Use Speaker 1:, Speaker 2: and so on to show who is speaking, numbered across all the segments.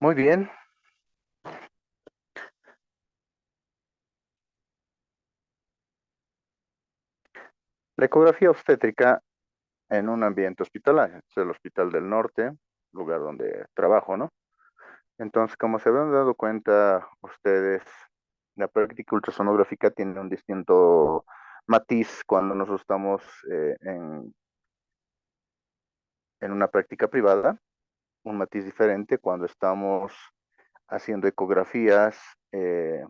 Speaker 1: Muy bien. La ecografía obstétrica en un ambiente hospitalario. Es el Hospital del Norte, lugar donde trabajo, ¿no? Entonces, como se habrán dado cuenta ustedes, la práctica ultrasonográfica tiene un distinto matiz cuando nosotros estamos en una práctica privada, un matiz diferente cuando estamos haciendo ecografías eh,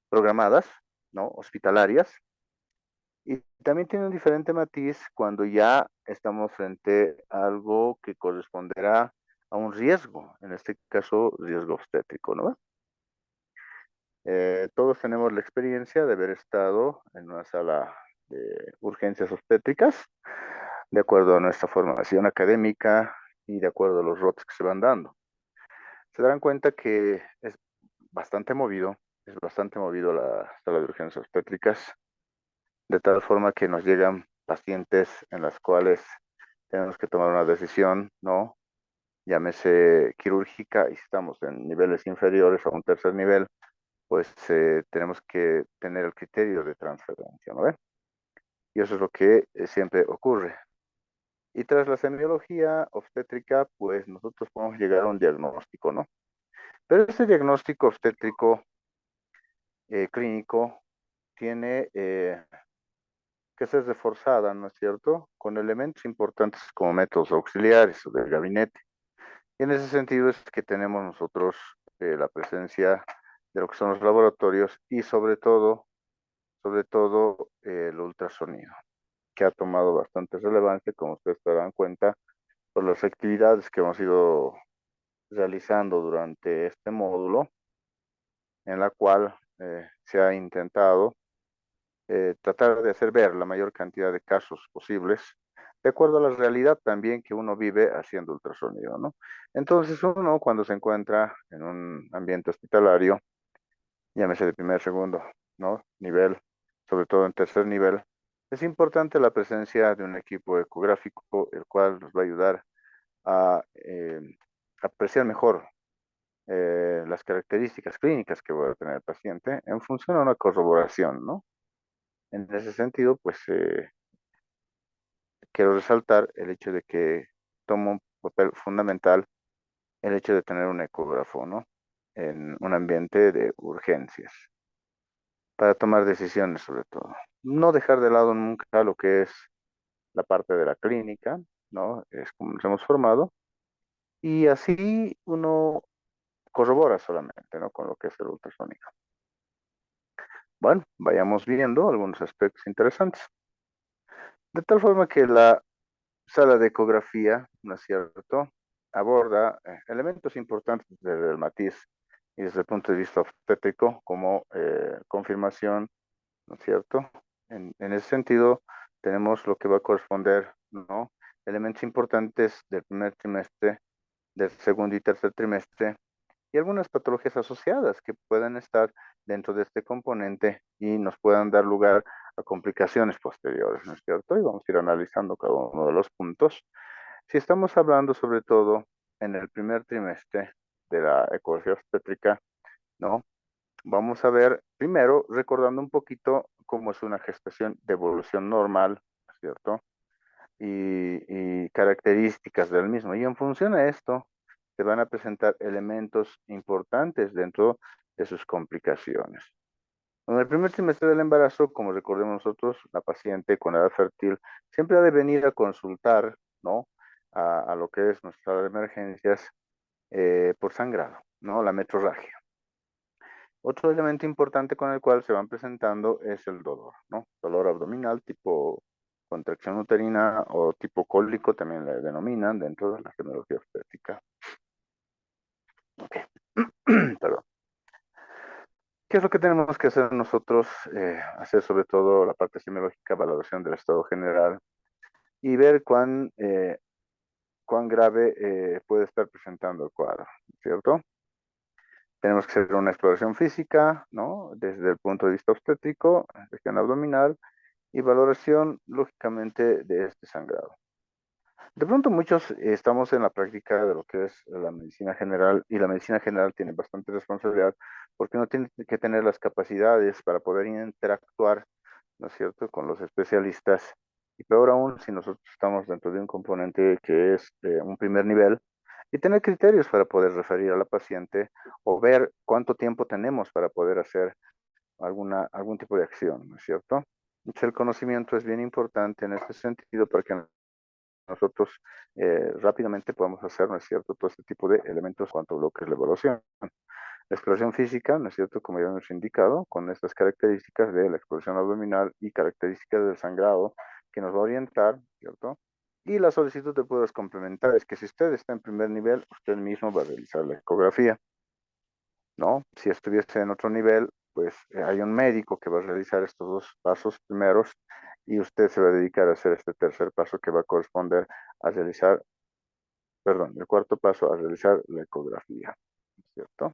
Speaker 1: programadas, ¿no? Hospitalarias. Y también tiene un diferente matiz cuando ya estamos frente a algo que corresponderá a un riesgo, en este caso riesgo obstétrico, ¿no? Todos tenemos la experiencia de haber estado en una sala de urgencias obstétricas, de acuerdo a nuestra formación académica y de acuerdo a los rotes que se van dando. Se darán cuenta que es bastante movido la sala de urgencias obstétricas, de tal forma que nos llegan pacientes en las cuales tenemos que tomar una decisión, ¿no? Llámese quirúrgica, y si estamos en niveles inferiores a un tercer nivel, pues tenemos que tener el criterio de transferencia, ¿no ve? Y eso es lo que siempre ocurre. Y tras la semiología obstétrica, pues nosotros podemos llegar a un diagnóstico, ¿no? Pero ese diagnóstico obstétrico clínico tiene que ser reforzada, ¿no es cierto? Con elementos importantes como métodos auxiliares o del gabinete. Y en ese sentido es que tenemos nosotros la presencia de lo que son los laboratorios y sobre todo el ultrasonido, que ha tomado bastante relevancia, como ustedes se darán cuenta, por las actividades que hemos ido realizando durante este módulo, en la cual se ha intentado tratar de hacer ver la mayor cantidad de casos posibles, de acuerdo a la realidad también que uno vive haciendo ultrasonido, ¿no? Entonces uno cuando se encuentra en un ambiente hospitalario, llámese de primer, segundo, ¿no? Nivel, sobre todo en tercer nivel, es importante la presencia de un equipo ecográfico, el cual nos va a ayudar a apreciar mejor las características clínicas que va a tener el paciente en función a una corroboración, ¿no? En ese sentido, pues quiero resaltar el hecho de que toma un papel fundamental el hecho de tener un ecógrafo, ¿no? En un ambiente de urgencias, para tomar decisiones sobre todo. No dejar de lado nunca lo que es la parte de la clínica, ¿no? Es como nos hemos formado, y así uno corrobora solamente, ¿no? Con lo que es el ultrasonido. Bueno, vayamos viendo algunos aspectos interesantes. De tal forma que la sala de ecografía, ¿no es cierto?, aborda elementos importantes desde el matiz y desde el punto de vista obstétrico como confirmación, ¿no es cierto? En ese sentido, tenemos lo que va a corresponder, ¿no? Elementos importantes del primer trimestre, del segundo y tercer trimestre, y algunas patologías asociadas que puedan estar dentro de este componente y nos puedan dar lugar a complicaciones posteriores, ¿no es cierto? Y vamos a ir analizando cada uno de los puntos. Si estamos hablando sobre todo en el primer trimestre de la ecografía obstétrica, ¿no? Vamos a ver primero recordando un poquito cómo es una gestación de evolución normal, ¿no es cierto? Y características del mismo. Y en función a esto, se van a presentar elementos importantes dentro de sus complicaciones. En el primer trimestre del embarazo, como recordemos nosotros, la paciente con edad fértil siempre ha de venir a consultar, ¿no? A lo que es nuestra sala de emergencias por sangrado, ¿no? La metrorragia. Otro elemento importante con el cual se van presentando es el dolor, ¿no? Dolor abdominal tipo contracción uterina o tipo cólico, también le denominan dentro de la semiología obstétrica. Ok, perdón. ¿Qué es lo que tenemos que hacer nosotros? Hacer sobre todo la parte semiológica, valoración del estado general y ver cuán grave puede estar presentando el cuadro, ¿cierto? Tenemos que hacer una exploración física, ¿no? Desde el punto de vista obstétrico, región abdominal, y valoración, lógicamente, de este sangrado. De pronto muchos estamos en la práctica de lo que es la medicina general y la medicina general tiene bastante responsabilidad porque no tiene que tener las capacidades para poder interactuar, ¿no es cierto?, con los especialistas. Y peor aún si nosotros estamos dentro de un componente que es un primer nivel y tener criterios para poder referir a la paciente o ver cuánto tiempo tenemos para poder hacer algún tipo de acción, ¿no es cierto? Entonces el conocimiento es bien importante en este sentido para que nosotros rápidamente podemos hacer, ¿no es cierto?, todo este tipo de elementos cuanto a lo que es la evaluación. La exploración física, ¿no es cierto?, como ya hemos indicado, con estas características de la exploración abdominal y características del sangrado que nos va a orientar, ¿cierto? Y la solicitud de pruebas complementarias, que si usted está en primer nivel, usted mismo va a realizar la ecografía, ¿no? Si estuviese en otro nivel, pues hay un médico que va a realizar estos dos pasos primeros y usted se va a dedicar a hacer este tercer paso que va a corresponder a realizar, perdón, el cuarto paso a realizar la ecografía, ¿cierto?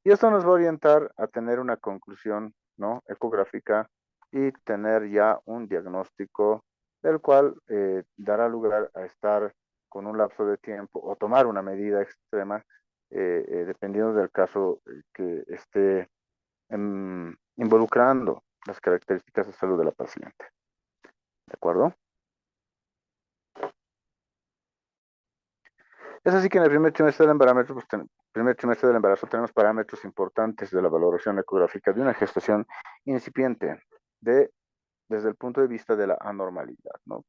Speaker 1: Y esto nos va a orientar a tener una conclusión, ¿no?, ecográfica y tener ya un diagnóstico del cual dará lugar a estar con un lapso de tiempo o tomar una medida extrema dependiendo del caso que esté involucrando las características de salud de la paciente. ¿De acuerdo? Es así que en el primer trimestre del embarazo, primer trimestre del embarazo tenemos parámetros importantes de la valoración ecográfica de una gestación incipiente de, desde el punto de vista de la anormalidad, ¿no?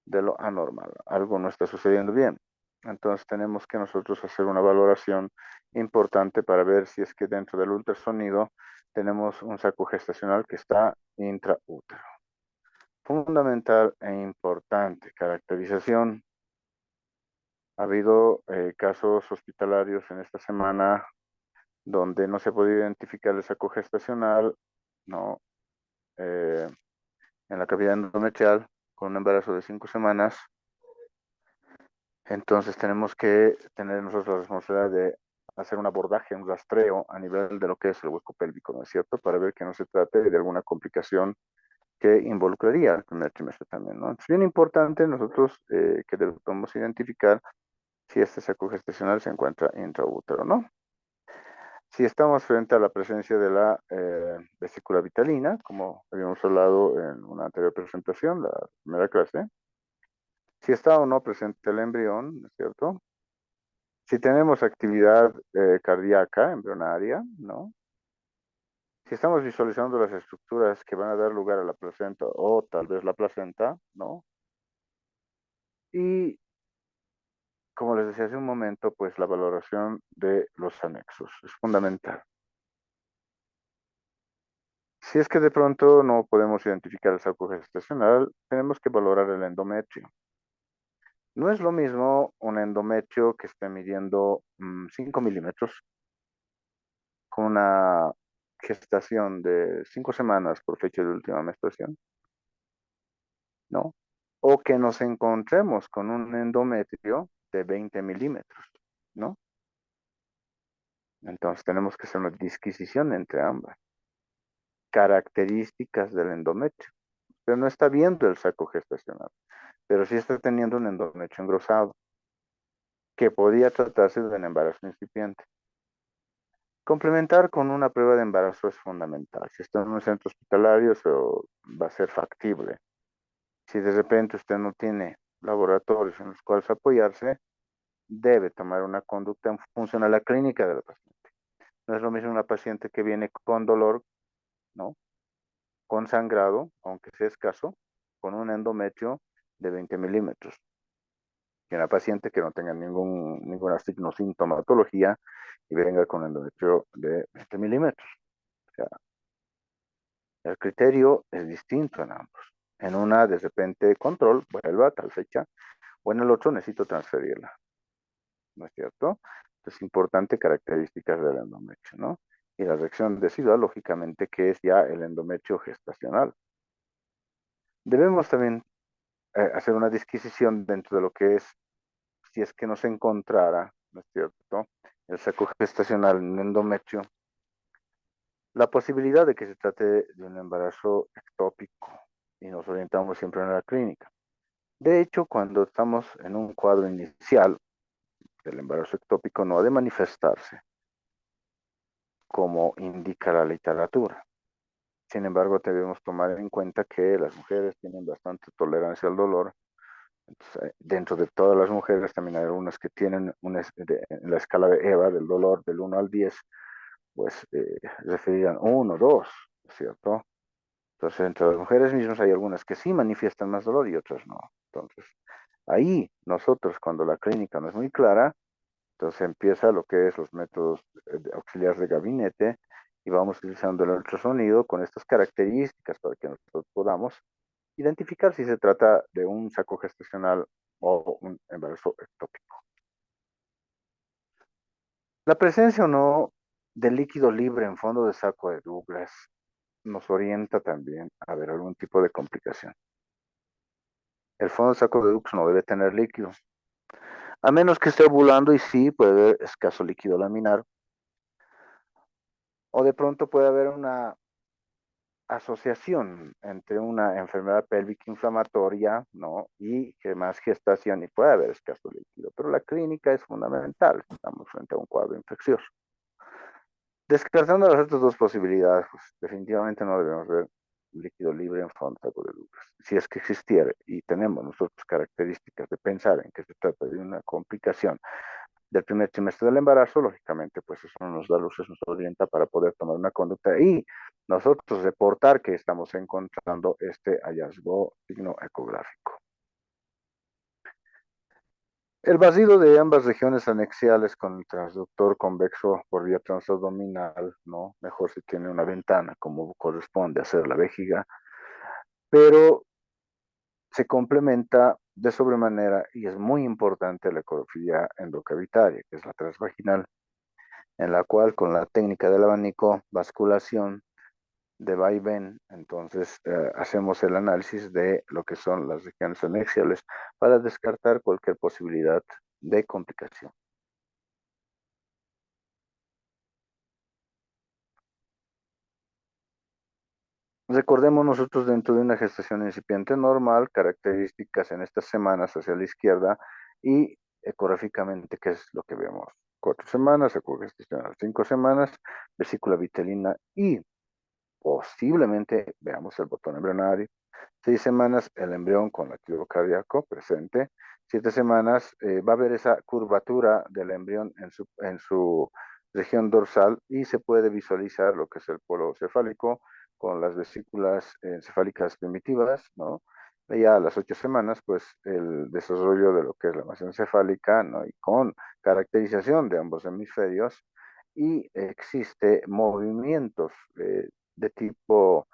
Speaker 1: De lo anormal. Algo no está sucediendo bien. Entonces tenemos que nosotros hacer una valoración importante para ver si es que dentro del ultrasonido tenemos un saco gestacional que está intraútero. Fundamental e importante caracterización. Ha habido casos hospitalarios en esta semana donde no se ha podido identificar el saco gestacional, ¿no? Eh, en la cavidad endometrial con un embarazo de 5 semanas. Entonces tenemos que tener nosotros la responsabilidad de hacer un abordaje, un rastreo a nivel de lo que es el hueco pélvico, ¿no es cierto? Para ver que no se trate de alguna complicación que involucraría el primer trimestre también, ¿no? Es bien importante nosotros que debemos identificar si este saco gestacional se encuentra intraútero, ¿no? Si estamos frente a la presencia de la vesícula vitalina, como habíamos hablado en una anterior presentación, la primera clase, si está o no presente el embrión, ¿no es cierto? Si tenemos actividad cardíaca embrionaria, ¿no? Si estamos visualizando las estructuras que van a dar lugar a la placenta o tal vez la placenta, ¿no? Y como les decía hace un momento, pues la valoración de los anexos es fundamental. Si es que de pronto no podemos identificar el saco gestacional, tenemos que valorar el endometrio. No es lo mismo un endometrio que esté midiendo 5 milímetros con una gestación de 5 semanas por fecha de última menstruación, ¿no? O que nos encontremos con un endometrio de 20 milímetros, ¿no? Entonces tenemos que hacer una disquisición entre ambas características del endometrio. Pero no está viendo el saco gestacional, pero sí está teniendo un endometrio engrosado, que podía tratarse de un embarazo incipiente. Complementar con una prueba de embarazo es fundamental. Si está en un centro hospitalario, eso va a ser factible. Si de repente usted no tiene laboratorios en los cuales apoyarse, debe tomar una conducta en función a la clínica de la paciente. No es lo mismo una paciente que viene con dolor, ¿no? Con sangrado, aunque sea escaso, con un endometrio de 20 milímetros. Y una paciente que no tenga ninguna sintomatología y venga con endometrio de 20 milímetros. O sea, el criterio es distinto en ambos. En una, de repente, control, vuelva a tal fecha, o en el otro necesito transferirla. ¿No es cierto? Es importante características del endometrio, ¿no? Y la reacción decidual, lógicamente, que es ya el endometrio gestacional. Debemos también hacer una disquisición dentro de lo que es, si es que no se encontrara, ¿no es cierto?, el saco gestacional en endometrio, la posibilidad de que se trate de un embarazo ectópico y nos orientamos siempre en la clínica. De hecho, cuando estamos en un cuadro inicial del embarazo ectópico, no ha de manifestarse como indica la literatura. Sin embargo, debemos tomar en cuenta que las mujeres tienen bastante tolerancia al dolor. Entonces, dentro de todas las mujeres también hay algunas que tienen en la escala de EVA del dolor del 1 al 10, pues referirían 1, 2, ¿cierto? Entonces, entre las mujeres mismas hay algunas que sí manifiestan más dolor y otras no. Entonces, ahí nosotros, cuando la clínica no es muy clara, entonces empieza lo que es los métodos auxiliares de gabinete y vamos utilizando el ultrasonido con estas características para que nosotros podamos identificar si se trata de un saco gestacional o un embarazo ectópico. La presencia o no de líquido libre en fondo de saco de Douglas nos orienta también a ver algún tipo de complicación. El fondo de saco de Douglas no debe tener líquido, a menos que esté ovulando y sí puede haber escaso líquido laminar, o de pronto puede haber una asociación entre una enfermedad pélvica inflamatoria, ¿no? Y que más gestación y puede haber escaso líquido. Pero la clínica es fundamental, estamos frente a un cuadro infeccioso. Descartando las otras dos posibilidades, pues definitivamente no debemos ver líquido libre en fondo de Douglas. Si es que existiera y tenemos nosotros características de pensar en que se trata de una complicación del primer trimestre del embarazo, lógicamente, pues eso nos da luces, nos orienta para poder tomar una conducta y nosotros reportar que estamos encontrando este hallazgo signo ecográfico. El vacío de ambas regiones anexiales con el transductor convexo por vía transabdominal, ¿no? Mejor si tiene una ventana, como corresponde hacer la vejiga, pero se complementa de sobremanera y es muy importante la ecografía endocavitaria, que es la transvaginal, en la cual con la técnica del abanico, basculación de vaivén, entonces hacemos el análisis de lo que son las regiones anexiales para descartar cualquier posibilidad de complicación. Recordemos nosotros dentro de una gestación incipiente normal, características en estas semanas hacia la izquierda y ecográficamente, ¿qué es lo que vemos? 4 semanas, ecogestacional 5 semanas, vesícula vitelina y posiblemente veamos el botón embrionario. 6 semanas el embrión con latido cardíaco presente. 7 semanas va a haber esa curvatura del embrión en su región dorsal y se puede visualizar lo que es el polo cefálico con las vesículas encefálicas primitivas, ¿no? Y ya a las 8 semanas, pues el desarrollo de lo que es la masa encefálica, ¿no? Y con caracterización de ambos hemisferios y existe movimientos de tipo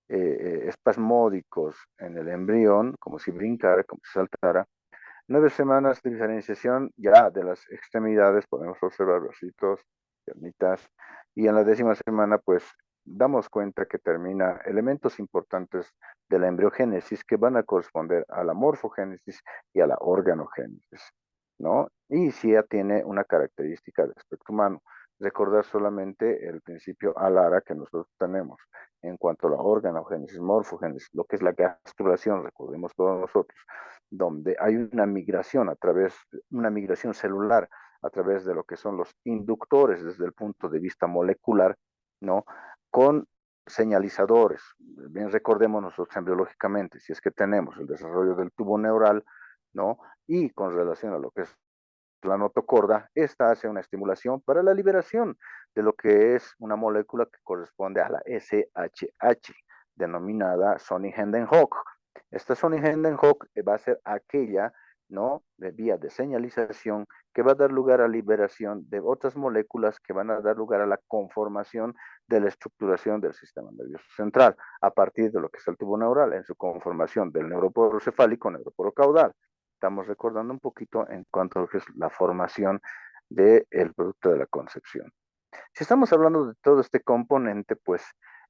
Speaker 1: espasmódicos en el embrión, como si brincara, como si saltara. 9 semanas de diferenciación ya de las extremidades, podemos observar bracitos, piernitas, y en la 10ª semana, pues damos cuenta que termina elementos importantes de la embriogénesis que van a corresponder a la morfogénesis y a la organogénesis, ¿no? Y si ya tiene una característica de aspecto humano, recordar solamente el principio alara que nosotros tenemos en cuanto a la organogénesis, morfogénesis, lo que es la gastrulación, recordemos todos nosotros, donde hay una migración una migración celular a través de lo que son los inductores desde el punto de vista molecular, ¿no? Con señalizadores. Bien, recordemos nosotros embriológicamente, si es que tenemos el desarrollo del tubo neural, ¿no? Y con relación a lo que es la notocorda, esta hace una estimulación para la liberación de lo que es una molécula que corresponde a la SHH, denominada Sony-Henden-Hock. Esta Sony-Henden-Hock va a ser aquella, ¿no? De vía de señalización que va a dar lugar a liberación de otras moléculas que van a dar lugar a la conformación de la estructuración del sistema nervioso central a partir de lo que es el tubo neural en su conformación del neuroporo cefálico, neuroporo caudal. Estamos recordando un poquito en cuanto a lo que es la formación del producto de la concepción. Si estamos hablando de todo este componente, pues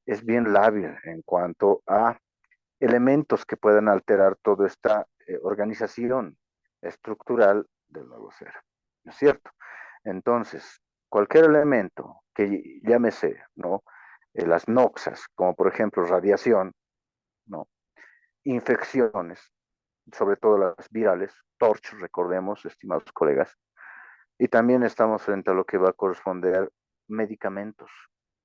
Speaker 1: es bien lábil en cuanto a elementos que pueden alterar toda esta organización estructural del nuevo ser. ¿No es cierto? Entonces, cualquier elemento que llámese, ¿no? Las noxas, como por ejemplo radiación, ¿no? Infecciones, sobre todo las virales, TORCH, recordemos, estimados colegas, y también estamos frente a lo que va a corresponder medicamentos,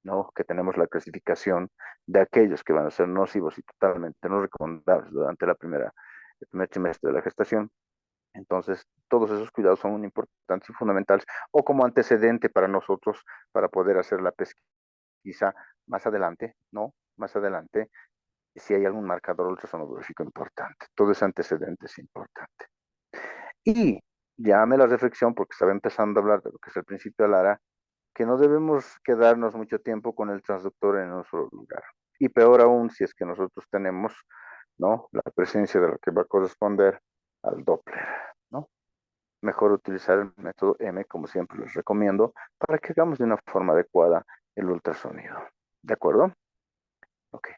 Speaker 1: ¿no? Que tenemos la clasificación de aquellos que van a ser nocivos y totalmente no recomendables durante el primer trimestre de la gestación. Entonces, todos esos cuidados son muy importantes y fundamentales, o como antecedente para nosotros, para poder hacer la pesquisa más adelante, ¿no? Más adelante, si hay algún marcador ultrasonográfico importante. Todo ese antecedente es importante. Y llame la reflexión, porque estaba empezando a hablar de lo que es el principio de Lara, que no debemos quedarnos mucho tiempo con el transductor en un solo lugar. Y peor aún si es que nosotros tenemos, ¿no? La presencia de lo que va a corresponder al Doppler, ¿no? Mejor utilizar el método M, como siempre les recomiendo, para que hagamos de una forma adecuada el ultrasonido. ¿De acuerdo? Ok.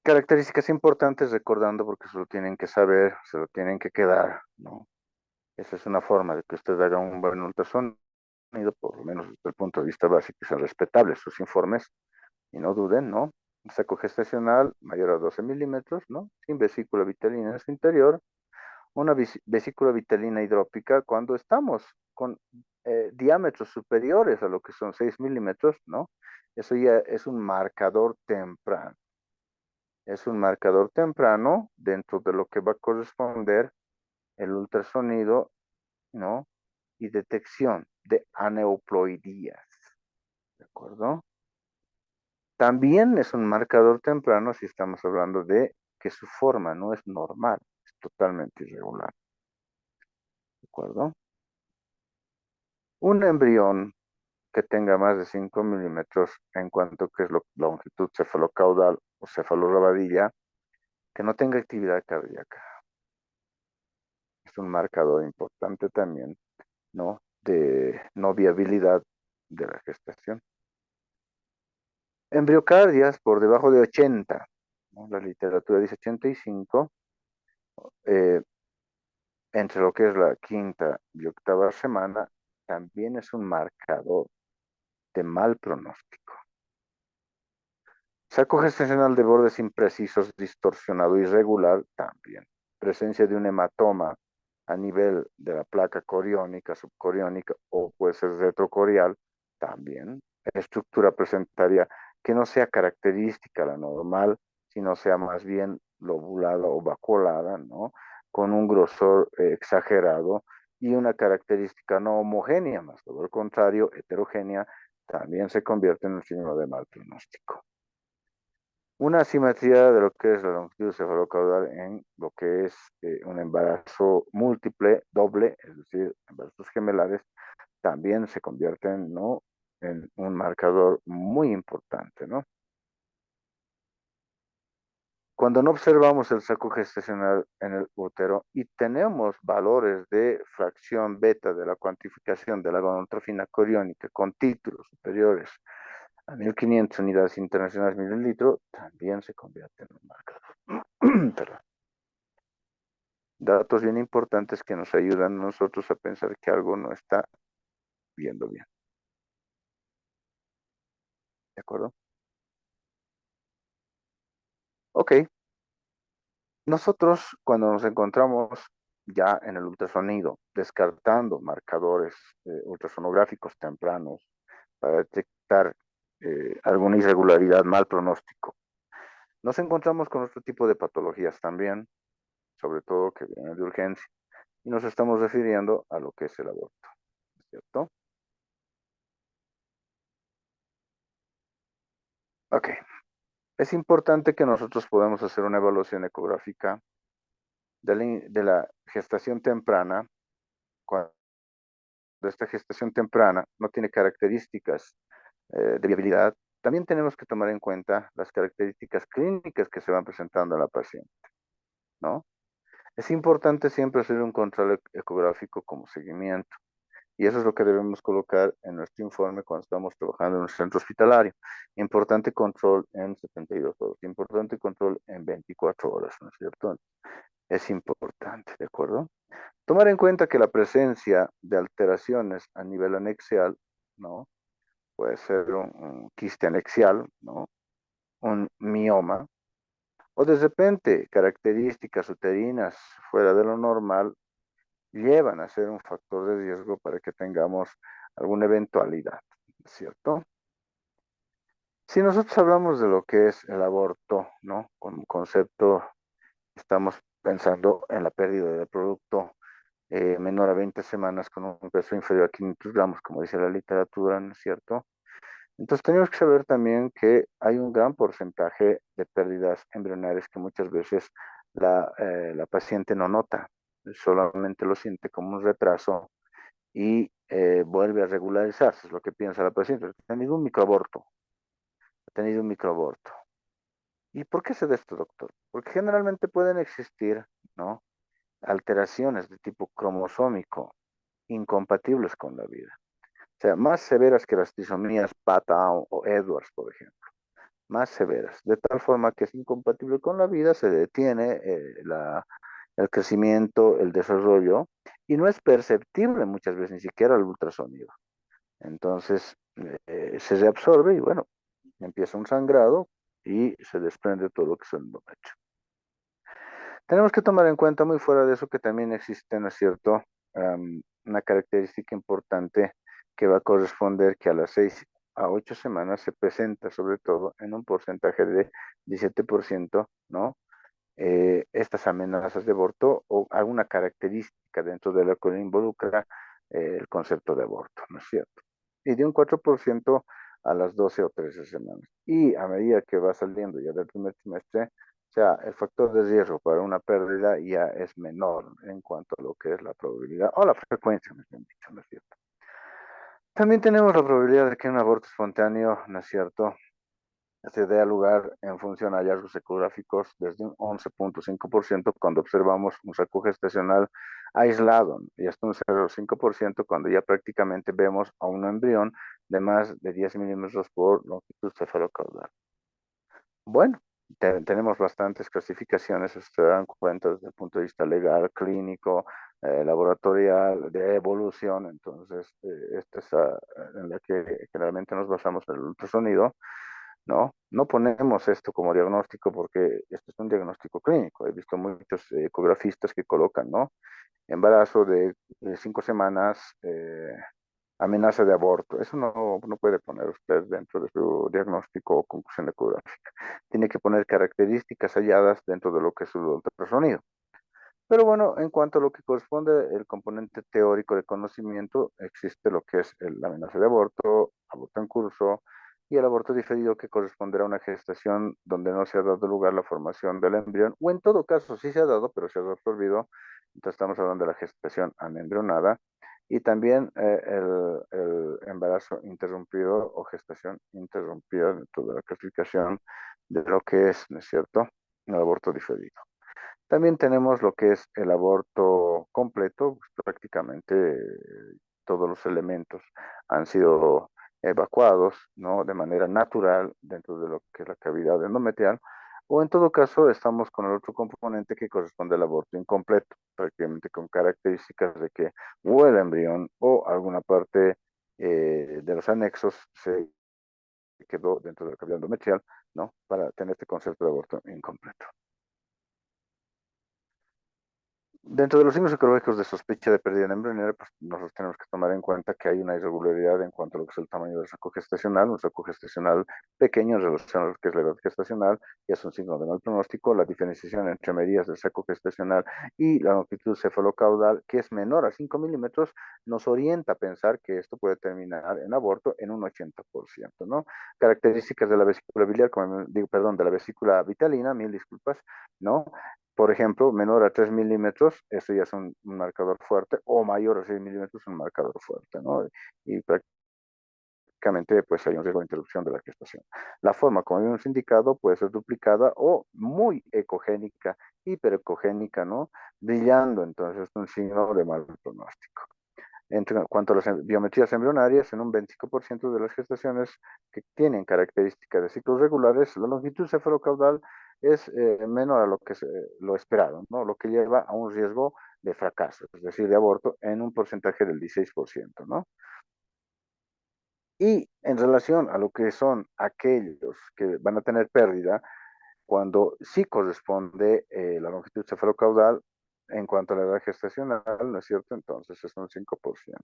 Speaker 1: Características importantes, recordando, porque se lo tienen que saber, se lo tienen que quedar, ¿no? Esa es una forma de que usted haga un buen ultrasonido, por lo menos desde el punto de vista básico, y sean respetables sus informes, y no duden, ¿no? Saco gestacional mayor a 12 milímetros, ¿no? Sin vesícula vitelina en su interior, una vesícula vitelina hidrópica cuando estamos con diámetros superiores a lo que son 6 milímetros, ¿no? Eso ya es un marcador temprano. Es un marcador temprano dentro de lo que va a corresponder el ultrasonido, ¿no? Y detección de aneuploidías, ¿de acuerdo? También es un marcador temprano si estamos hablando de que su forma no es normal, es totalmente irregular, ¿de acuerdo? Un embrión que tenga más de 5 milímetros en cuanto que es la longitud cefalocaudal o cefalorabadilla, que no tenga actividad cardíaca. Es un marcador importante también, ¿no? De no viabilidad de la gestación. Embriocardias por debajo de 80, ¿no? La literatura dice 85, eh, entre lo que es la quinta y octava semana, también es un marcador de mal pronóstico. Saco gestacional de bordes imprecisos, distorsionado, irregular, también. Presencia de un hematoma a nivel de la placa coriónica, subcoriónica o puede ser retrocorial, también. Estructura presentaria que no sea característica la normal, sino sea más bien lobulada o vacuolada, ¿no? Con un grosor exagerado y una característica no homogénea, más todo el contrario, heterogénea, también se convierte en un signo de mal pronóstico. Una asimetría de lo que es la longitud cefalocaudal en lo que es un embarazo múltiple, doble, es decir, embarazos gemelares, también se convierten, ¿no? En un marcador muy importante, ¿no? Cuando no observamos el saco gestacional en el útero y tenemos valores de fracción beta de la cuantificación de la gonotrofina coriónica con títulos superiores a 1500 unidades internacionales mililitro, también se convierte en un marcador. Perdón. Datos bien importantes que nos ayudan a nosotros a pensar que algo no está viendo bien. ¿De acuerdo? Ok. Nosotros cuando nos encontramos ya en el ultrasonido, descartando marcadores ultrasonográficos tempranos para detectar alguna irregularidad, mal pronóstico, nos encontramos con otro tipo de patologías también, sobre todo que vienen de urgencia, y nos estamos refiriendo a lo que es el aborto, ¿cierto? Ok. Es importante que nosotros podamos hacer una evaluación ecográfica de la gestación temprana, cuando esta gestación temprana no tiene características de viabilidad. También tenemos que tomar en cuenta las características clínicas que se van presentando en la paciente, ¿no? Es importante siempre hacer un control ecográfico como seguimiento. Y eso es lo que debemos colocar en nuestro informe cuando estamos trabajando en un centro hospitalario. Importante control en 72 horas, importante control en 24 horas, ¿no es cierto? Es importante, ¿de acuerdo? Tomar en cuenta que la presencia de alteraciones a nivel anexial, ¿no? Puede ser un quiste anexial, ¿no? mioma, o de repente características uterinas fuera de lo normal llevan a ser un factor de riesgo para que tengamos alguna eventualidad, ¿cierto? Si nosotros hablamos de lo que es el aborto, ¿no? Con un concepto, estamos pensando en la pérdida del producto menor a 20 semanas con un peso inferior a 500 gramos, como dice la literatura, ¿no es cierto? Entonces tenemos que saber también que hay un gran porcentaje de pérdidas embrionarias que muchas veces la paciente no nota, solamente lo siente como un retraso y vuelve a regularizarse, es lo que piensa la paciente. Ha tenido un microaborto, ha tenido un microaborto. ¿Y por qué se da esto, doctor? Porque generalmente pueden existir, ¿no? Alteraciones de tipo cromosómico incompatibles con la vida. O sea, más severas que las trisomías Pata o Edwards, por ejemplo. Más severas, de tal forma que es incompatible con la vida, se detiene el crecimiento, el desarrollo, y no es perceptible muchas veces ni siquiera el ultrasonido. Entonces, se reabsorbe y bueno, empieza un sangrado y se desprende todo lo que es el endometrio. Tenemos que tomar en cuenta muy fuera de eso que también existe, ¿no es cierto? Una característica importante que va a corresponder que a las 6 a 8 semanas se presenta sobre todo en un porcentaje de 17%, ¿no? Estas amenazas de aborto o alguna característica dentro de la que involucra el concepto de aborto, ¿no es cierto? Y de un 4% a las 12 o 13 semanas. Y a medida que va saliendo ya del primer trimestre, o sea, el factor de riesgo para una pérdida ya es menor en cuanto a lo que es la probabilidad o la frecuencia, me han dicho, ¿no es cierto? También tenemos la probabilidad de que un aborto espontáneo, ¿no es cierto?, se dé lugar en función a hallazgos ecográficos desde un 11.5% cuando observamos un saco gestacional aislado y hasta un 0.5% cuando ya prácticamente vemos a un embrión de más de 10 milímetros por longitud cefalocaudal. Bueno, tenemos bastantes clasificaciones, se dan cuenta desde el punto de vista legal, clínico, laboratorial, de evolución, entonces esta es en la que generalmente nos basamos en el ultrasonido, ¿no? No ponemos esto como diagnóstico porque esto es un diagnóstico clínico. He visto muchos ecografistas que colocan, ¿no? Embarazo de 5 semanas, amenaza de aborto. Eso no puede poner usted dentro de su diagnóstico o conclusión ecográfica. Tiene que poner características halladas dentro de lo que es su ultrasonido. Pero bueno, en cuanto a lo que corresponde el componente teórico de conocimiento, existe lo que es la amenaza de aborto, aborto en curso y el aborto diferido que corresponderá a una gestación donde no se ha dado lugar la formación del embrión, o en todo caso sí se ha dado, pero se ha absorbido. Entonces estamos hablando de la gestación anembrionada y también el embarazo interrumpido o gestación interrumpida dentro de la clasificación de lo que es, ¿no es cierto?, el aborto diferido. También tenemos lo que es el aborto completo, pues, prácticamente todos los elementos han sido evacuados, ¿no? De manera natural dentro de lo que es la cavidad endometrial, o en todo caso estamos con el otro componente que corresponde al aborto incompleto, prácticamente con características de que o el embrión o alguna parte de los anexos se quedó dentro de la cavidad endometrial, ¿no? Para tener este concepto de aborto incompleto. Dentro de los signos ecológicos de sospecha de pérdida embrionaria, pues nosotros tenemos que tomar en cuenta que hay una irregularidad en cuanto a lo que es el tamaño del saco gestacional, un saco gestacional pequeño en relación a lo que es la edad gestacional, y es un signo de mal pronóstico. La diferenciación entre medidas del saco gestacional y la longitud cefalocaudal, que es menor a 5 milímetros, nos orienta a pensar que esto puede terminar en aborto en un 80%, ¿no? Características de la vesícula biliar, como digo, perdón, de la vesícula vitalina, mil disculpas, ¿no? Por ejemplo, menor a 3 milímetros, eso ya es un marcador fuerte, o mayor a 6 milímetros, un marcador fuerte, ¿no? Y prácticamente pues hay un riesgo de interrupción de la gestación. La forma, como habíamos indicado, puede ser duplicada o muy ecogénica, hiperecogénica, ¿no? Brillando, entonces es un signo de mal pronóstico. En cuanto a las biometrías embrionarias, en un 25% de las gestaciones que tienen características de ciclos regulares, la longitud cefalocaudal es menor a lo que es lo esperado, ¿no? Lo que lleva a un riesgo de fracaso, es decir, de aborto, en un porcentaje del 16%, ¿no? Y en relación a lo que son aquellos que van a tener pérdida, cuando sí corresponde la longitud cefalocaudal en cuanto a la edad gestacional, ¿no es cierto? Entonces es un 5%.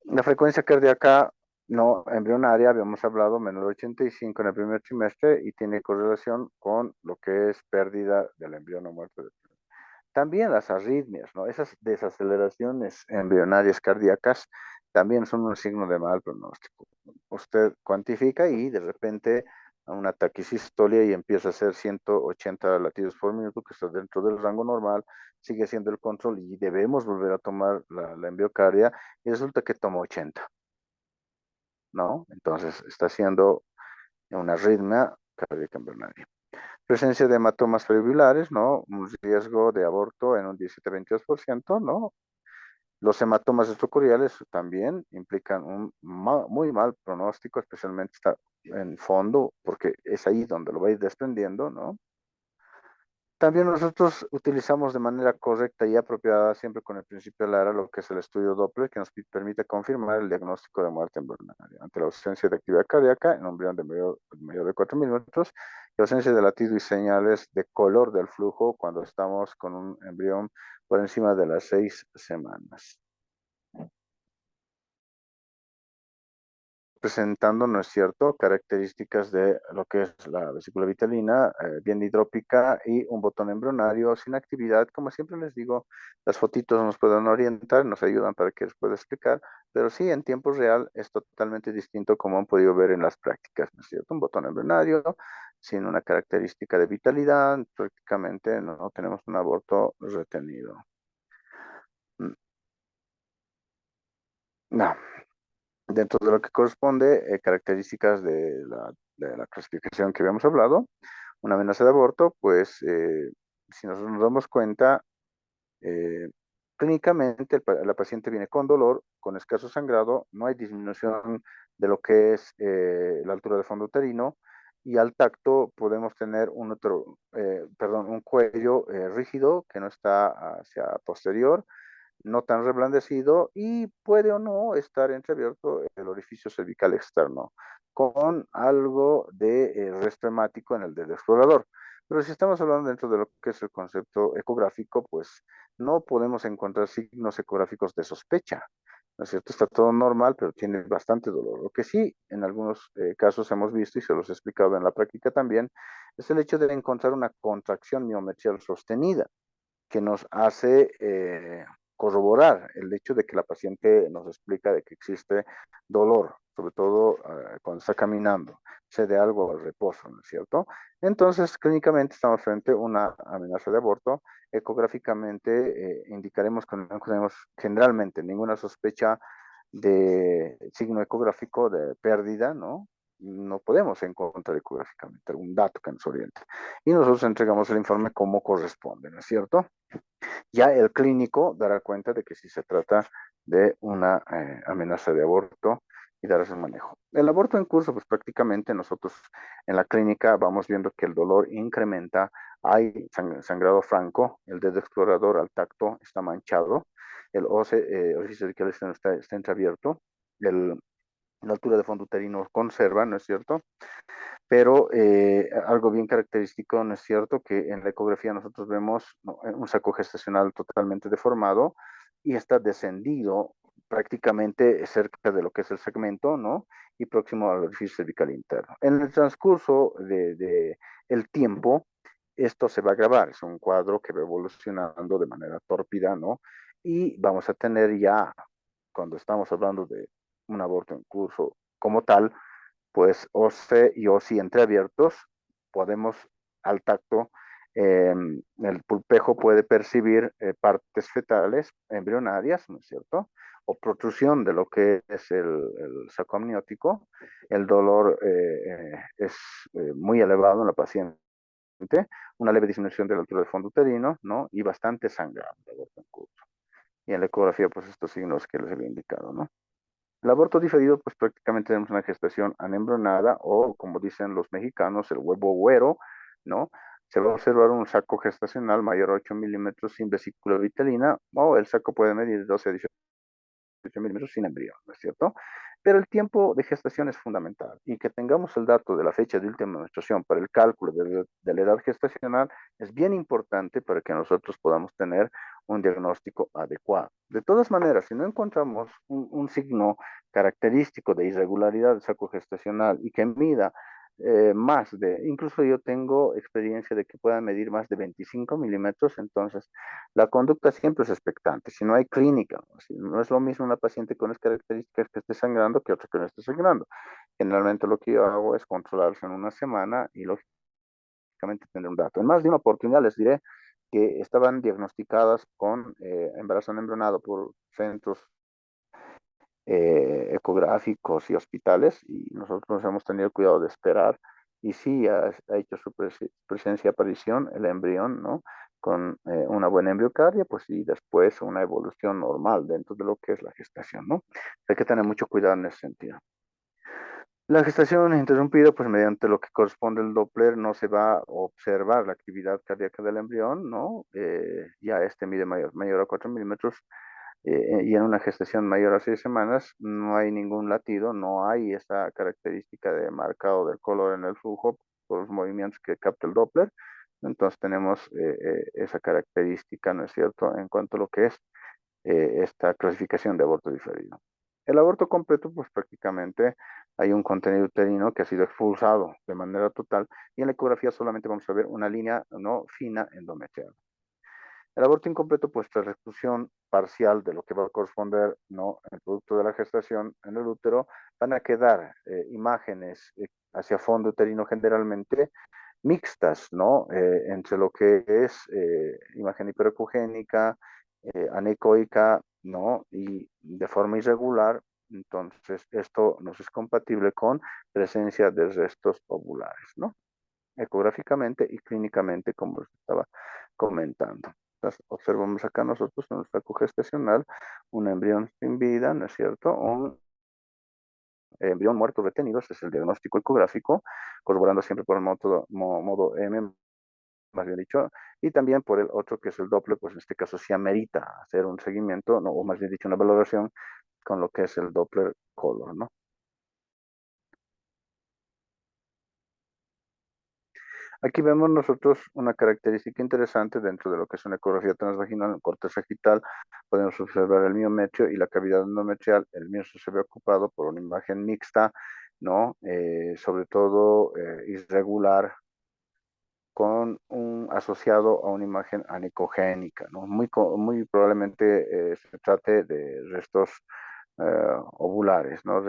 Speaker 1: La frecuencia cardíaca no embrionaria, habíamos hablado, menor de 85 en el primer trimestre y tiene correlación con lo que es pérdida del embrión o muerte. También las arritmias, ¿no? Esas desaceleraciones embrionarias cardíacas también son un signo de mal pronóstico. Usted cuantifica y de repente una taquicistolia y empieza a hacer 180 latidos por minuto, que está dentro del rango normal, sigue siendo el control y debemos volver a tomar la embiocardia y resulta que toma 80, ¿no? Entonces está haciendo una arritmia cardíaca embrionaria. Presencia de hematomas fibrilares, ¿no? Un riesgo de aborto en un 17-22%, ¿no? Los hematomas estructurales también implican un muy mal pronóstico, especialmente está en fondo, porque es ahí donde lo va a ir desprendiendo, ¿no? También nosotros utilizamos de manera correcta y apropiada, siempre con el principio de Lara, lo que es el estudio Doppler, que nos permite confirmar el diagnóstico de muerte embrionaria ante la ausencia de actividad cardíaca en un embrión de mayor de 4 milímetros y ausencia de latido y señales de color del flujo cuando estamos con un embrión por encima de las 6 semanas. Presentando, ¿no es cierto?, características de lo que es la vesícula vitalina, bien hidrópica y un botón embrionario sin actividad. Como siempre les digo, las fotitos nos pueden orientar, nos ayudan para que les pueda explicar, pero sí, en tiempo real es totalmente distinto como han podido ver en las prácticas, ¿no es cierto? Un botón embrionario sin una característica de vitalidad, prácticamente no tenemos un aborto retenido. No. Dentro de lo que corresponde, características de la clasificación que habíamos hablado, una amenaza de aborto, pues si nosotros nos damos cuenta, eh, clínicamente la paciente viene con dolor, con escaso sangrado, no hay disminución de lo que es la altura de fondo uterino y al tacto podemos tener un cuello rígido que no está hacia posterior, no tan reblandecido y puede o no estar entreabierto el orificio cervical externo con algo de resto hemático en el dedo explorador. Pero si estamos hablando dentro de lo que es el concepto ecográfico, pues no podemos encontrar signos ecográficos de sospecha. ¿No es cierto? Está todo normal, pero tiene bastante dolor. Lo que sí, en algunos casos hemos visto, y se los he explicado en la práctica también, es el hecho de encontrar una contracción miometrial sostenida que nos hace corroborar el hecho de que la paciente nos explica de que existe dolor, sobre todo cuando está caminando, cede algo al reposo, ¿no es cierto? Entonces, clínicamente estamos frente a una amenaza de aborto. Ecográficamente indicaremos que no tenemos generalmente ninguna sospecha de signo ecográfico de pérdida, ¿no? No podemos encontrar ecográficamente algún dato que nos oriente. Y nosotros entregamos el informe como corresponde, ¿no es cierto? Ya el clínico dará cuenta de que si se trata de una amenaza de aborto y dará su manejo. El aborto en curso, pues prácticamente nosotros en la clínica vamos viendo que el dolor incrementa, hay sangrado franco, el dedo explorador al tacto está manchado, el orificio cervical está entreabierto, la altura de fondo uterino conserva, ¿no es cierto? Pero algo bien característico, ¿no es cierto? Que en la ecografía nosotros vemos, ¿no?, un saco gestacional totalmente deformado y está descendido prácticamente cerca de lo que es el segmento, ¿no? Y próximo al orificio cervical interno. En el transcurso de el tiempo, esto se va a agravar, es un cuadro que va evolucionando de manera tórpida, ¿no? Y vamos a tener ya, cuando estamos hablando de un aborto en curso como tal, pues OC y OSI entreabiertos, podemos al tacto, el pulpejo puede percibir partes fetales embrionarias, ¿no es cierto? O protrusión de lo que es el saco amniótico. El dolor es muy elevado en la paciente, una leve disminución de la altura del fondo uterino, ¿no? Y bastante sangrado. Y en la ecografía, pues estos signos que les había indicado, ¿no? El aborto diferido, pues prácticamente tenemos una gestación anembrionada o, como dicen los mexicanos, el huevo güero, ¿no? Se va a observar un saco gestacional mayor a 8 milímetros sin vesícula vitelina o el saco puede medir 12 a 18 milímetros sin embrión, ¿no es cierto? Pero el tiempo de gestación es fundamental y que tengamos el dato de la fecha de última menstruación para el cálculo de la edad gestacional es bien importante para que nosotros podamos tener un diagnóstico adecuado. De todas maneras, si no encontramos un signo característico de irregularidad del saco gestacional y que mida más de, incluso yo tengo experiencia de que pueda medir más de 25 milímetros, entonces la conducta siempre es expectante. Si no hay clínica, ¿no? Si no es lo mismo una paciente con las características que esté sangrando que otra que no esté sangrando. Generalmente lo que yo hago es controlarse en una semana y lógicamente tener un dato. En más de una oportunidad les diré que estaban diagnosticadas con embarazo no embrionado por centros ecográficos y hospitales, y nosotros hemos tenido cuidado de esperar, y sí ha hecho su presencia, aparición, el embrión, ¿no? Con una buena embriocardia, pues y después una evolución normal dentro de lo que es la gestación, ¿no? Hay que tener mucho cuidado en ese sentido. La gestación interrumpida, pues mediante lo que corresponde al Doppler, no se va a observar la actividad cardíaca del embrión, ¿no? Ya este mide mayor a 4 milímetros, y en una gestación mayor a 6 semanas no hay ningún latido, no hay esa característica de marcado del color en el flujo por los movimientos que capta el Doppler. Entonces tenemos esa característica, ¿no es cierto?, en cuanto a lo que es esta clasificación de aborto diferido. El aborto completo, pues prácticamente hay un contenido uterino que ha sido expulsado de manera total y en la ecografía solamente vamos a ver una línea no fina endometrial. El aborto incompleto, pues tras la exclusión parcial de lo que va a corresponder, ¿no?, el producto de la gestación en el útero, van a quedar imágenes hacia fondo uterino generalmente mixtas, ¿no? Entre lo que es imagen hiperecogénica, anecoica, ¿no? Y de forma irregular, entonces esto nos es compatible con presencia de restos ovulares, ¿no? Ecográficamente y clínicamente, como les estaba comentando. Entonces, observamos acá nosotros en nuestra cogestacional un embrión sin vida, ¿no es cierto? Un embrión muerto retenido, ese es el diagnóstico ecográfico, corroborando siempre por el modo M, más bien dicho, y también por el otro que es el Doppler, pues en este caso sí amerita hacer un seguimiento, ¿no?, o más bien dicho, una valoración con lo que es el Doppler color, ¿no? Aquí vemos nosotros una característica interesante dentro de lo que es una ecografía transvaginal en corte sagital. Podemos observar el miometrio y la cavidad endometrial. El mismo se ve ocupado por una imagen mixta, ¿no? Sobre todo irregular, con un asociado a una imagen anicogénica, ¿no? Muy probablemente se trate de restos ovulares, ¿no?,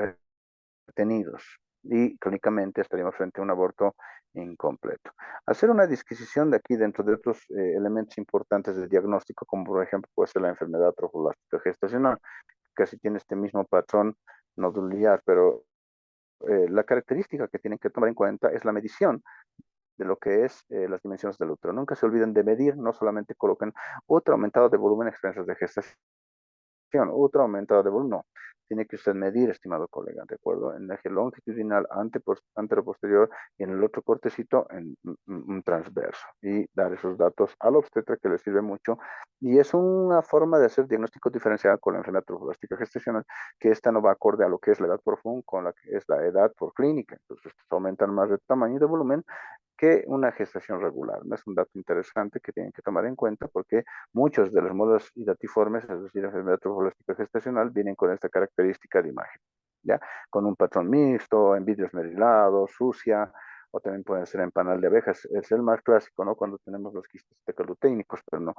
Speaker 1: retenidos, y clínicamente estaríamos frente a un aborto incompleto. Hacer una disquisición de aquí dentro de otros elementos importantes del diagnóstico, como por ejemplo puede ser la enfermedad trofoblástica gestacional, que casi tiene este mismo patrón nodular, pero la característica que tienen que tomar en cuenta es la medición de lo que es las dimensiones del útero. Nunca se olviden de medir, no solamente coloquen otro aumentado de volumen en experiencias de gestación, otro aumentado de volumen, no. Tiene que usted medir, estimado colega, ¿de acuerdo? En el eje longitudinal antero-posterior y en el otro cortecito en un transverso. Y dar esos datos al obstetra que le sirve mucho. Y es una forma de hacer diagnóstico diferencial con la enfermedad trofoblástica gestacional, que esta no va acorde a lo que es la edad por FUN con la que es la edad por clínica. Entonces, aumentan más de tamaño y de volumen que una gestación regular. ¿No? Es un dato interesante que tienen que tomar en cuenta porque muchos de los modos idatiformes, es decir, enfermedad trofológica gestacional, vienen con esta característica de imagen, ¿ya? Con un patrón mixto, en vidrio esmerilado, sucia, o también pueden ser en panal de abejas. Es el más clásico, ¿no? Cuando tenemos los quistes tecaluténicos, pero no.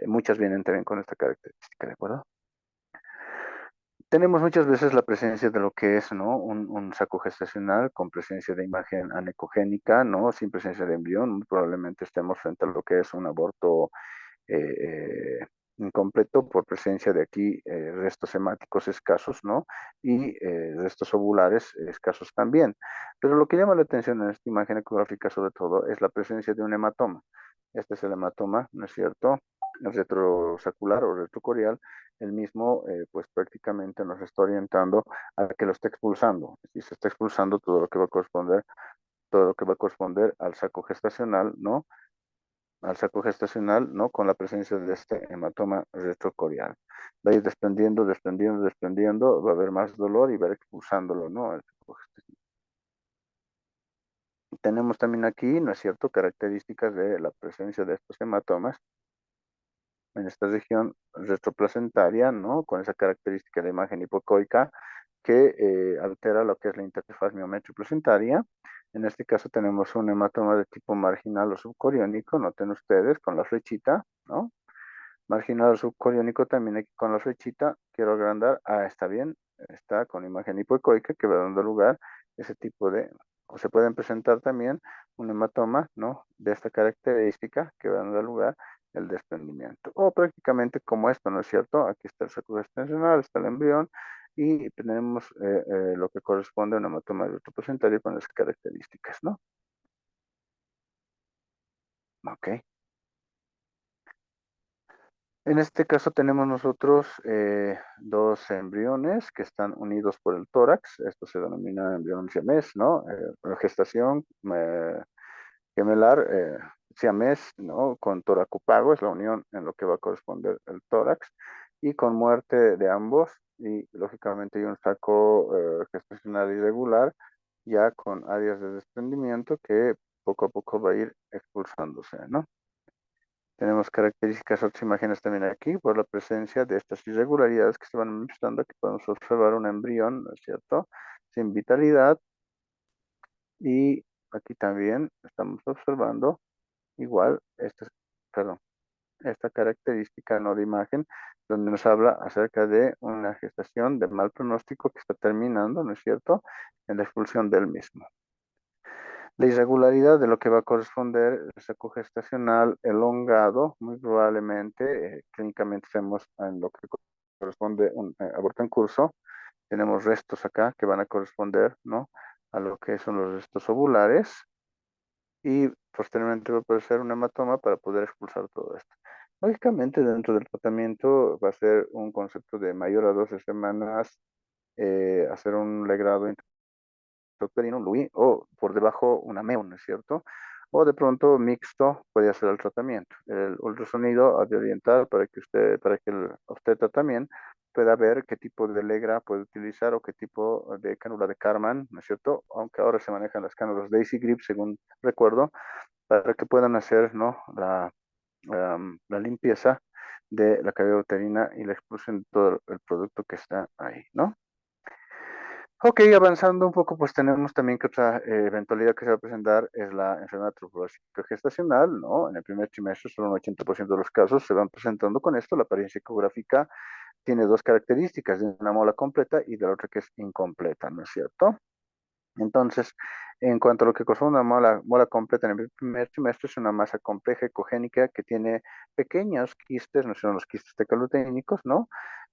Speaker 1: Muchas vienen también con esta característica, ¿de acuerdo? Tenemos muchas veces la presencia de lo que es, ¿no?, un saco gestacional con presencia de imagen anecogénica, ¿no?, sin presencia de embrión. Muy probablemente estemos frente a lo que es un aborto incompleto por presencia de aquí restos hemáticos escasos, ¿no? Y restos ovulares escasos también. Pero lo que llama la atención en esta imagen ecográfica sobre todo es la presencia de un hematoma. Este es el hematoma, ¿no es cierto? El retrosacular o retrocorial, el mismo pues prácticamente nos está orientando a que lo está expulsando. Y se está expulsando todo lo que va a corresponder, todo lo que va a corresponder al saco gestacional, ¿no? al saco gestacional, ¿no? Con la presencia de este hematoma retrocorial. Va a ir desprendiendo, desprendiendo, desprendiendo, va a haber más dolor y va a ir expulsándolo, ¿no? El saco gestacional. Tenemos también aquí, ¿no es cierto?, características de la presencia de estos hematomas en esta región retroplacentaria, ¿no? Con esa característica de imagen hipocoica que altera lo que es la interfaz miometrio-placentaria. En este caso tenemos un hematoma de tipo marginal o subcoriónico, noten ustedes, con la flechita, ¿no? Marginal o subcoriónico también aquí con la flechita, quiero agrandar, está bien, está con imagen hipoecoica que va dando lugar a ese tipo de, o se pueden presentar también un hematoma, ¿no? De esta característica que va dando lugar el desprendimiento. O prácticamente como esto, ¿no es cierto? Aquí está el saco extensional, está el embrión, y tenemos lo que corresponde a un hematoma retropresentario con las características, ¿no? Ok. En este caso tenemos nosotros dos embriones que están unidos por el tórax. Esto se denomina embrión siamés, ¿no? Gestación gemelar siamés, ¿no? Con toracopago es la unión en lo que va a corresponder el tórax. Y con muerte de ambos y lógicamente hay un saco gestacional irregular ya con áreas de desprendimiento que poco a poco va a ir expulsándose, ¿no? Tenemos características, otras imágenes también aquí, por la presencia de estas irregularidades que se van manifestando, que podemos observar un embrión, ¿no es cierto?, sin vitalidad, y aquí también estamos observando igual, perdón, esta característica no de imagen, donde nos habla acerca de una gestación de mal pronóstico que está terminando, ¿no es cierto?, en la expulsión del mismo. La irregularidad de lo que va a corresponder el saco gestacional elongado, muy probablemente, clínicamente vemos en lo que corresponde un aborto en curso, tenemos restos acá que van a corresponder, ¿no?, a lo que son los restos ovulares y posteriormente va a aparecer un hematoma para poder expulsar todo esto. Lógicamente, dentro del tratamiento va a ser un concepto de mayor a 12 semanas, hacer un legrado intrauterino, Louis, o por debajo una MEU, ¿no es cierto? O de pronto mixto puede hacer el tratamiento. El ultrasonido ha de orientar para que usted, para que el obstetra también pueda ver qué tipo de legra puede utilizar o qué tipo de cánula de Karman, ¿no es cierto? Aunque ahora se manejan las cánulas Daisy Grip, según recuerdo, para que puedan hacer, ¿no?, la limpieza de la cavidad uterina y la expulsión de todo el producto que está ahí, ¿no? Ok, avanzando un poco, pues tenemos también que otra eventualidad que se va a presentar es la enfermedad trofológica gestacional, ¿no? En el primer trimestre, solo un 80% de los casos se van presentando con esto. La apariencia ecográfica tiene dos características, de una mola completa y de la otra que es incompleta, ¿no es cierto? Entonces, en cuanto a lo que corresponde a mola completa en el primer trimestre, es una masa compleja ecogénica que tiene pequeños quistes, no son los quistes tecaloténicos, ¿no?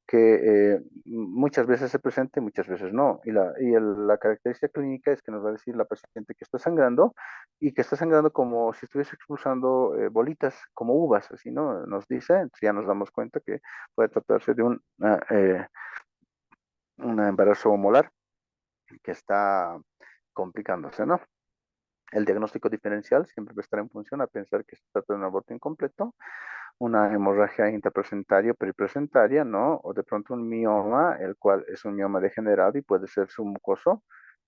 Speaker 1: Que muchas veces se presenta y muchas veces no. La característica clínica es que nos va a decir la paciente que está sangrando y que está sangrando como si estuviese expulsando bolitas, como uvas, así, ¿no? Nos dice, entonces ya nos damos cuenta que puede tratarse de un embarazo molar que está complicándose, ¿no? El diagnóstico diferencial siempre va a estar en función a pensar que se trata de un aborto incompleto, una hemorragia intraplacentaria o periplacentaria, ¿no? O de pronto un mioma, el cual es un mioma degenerado y puede ser submucoso,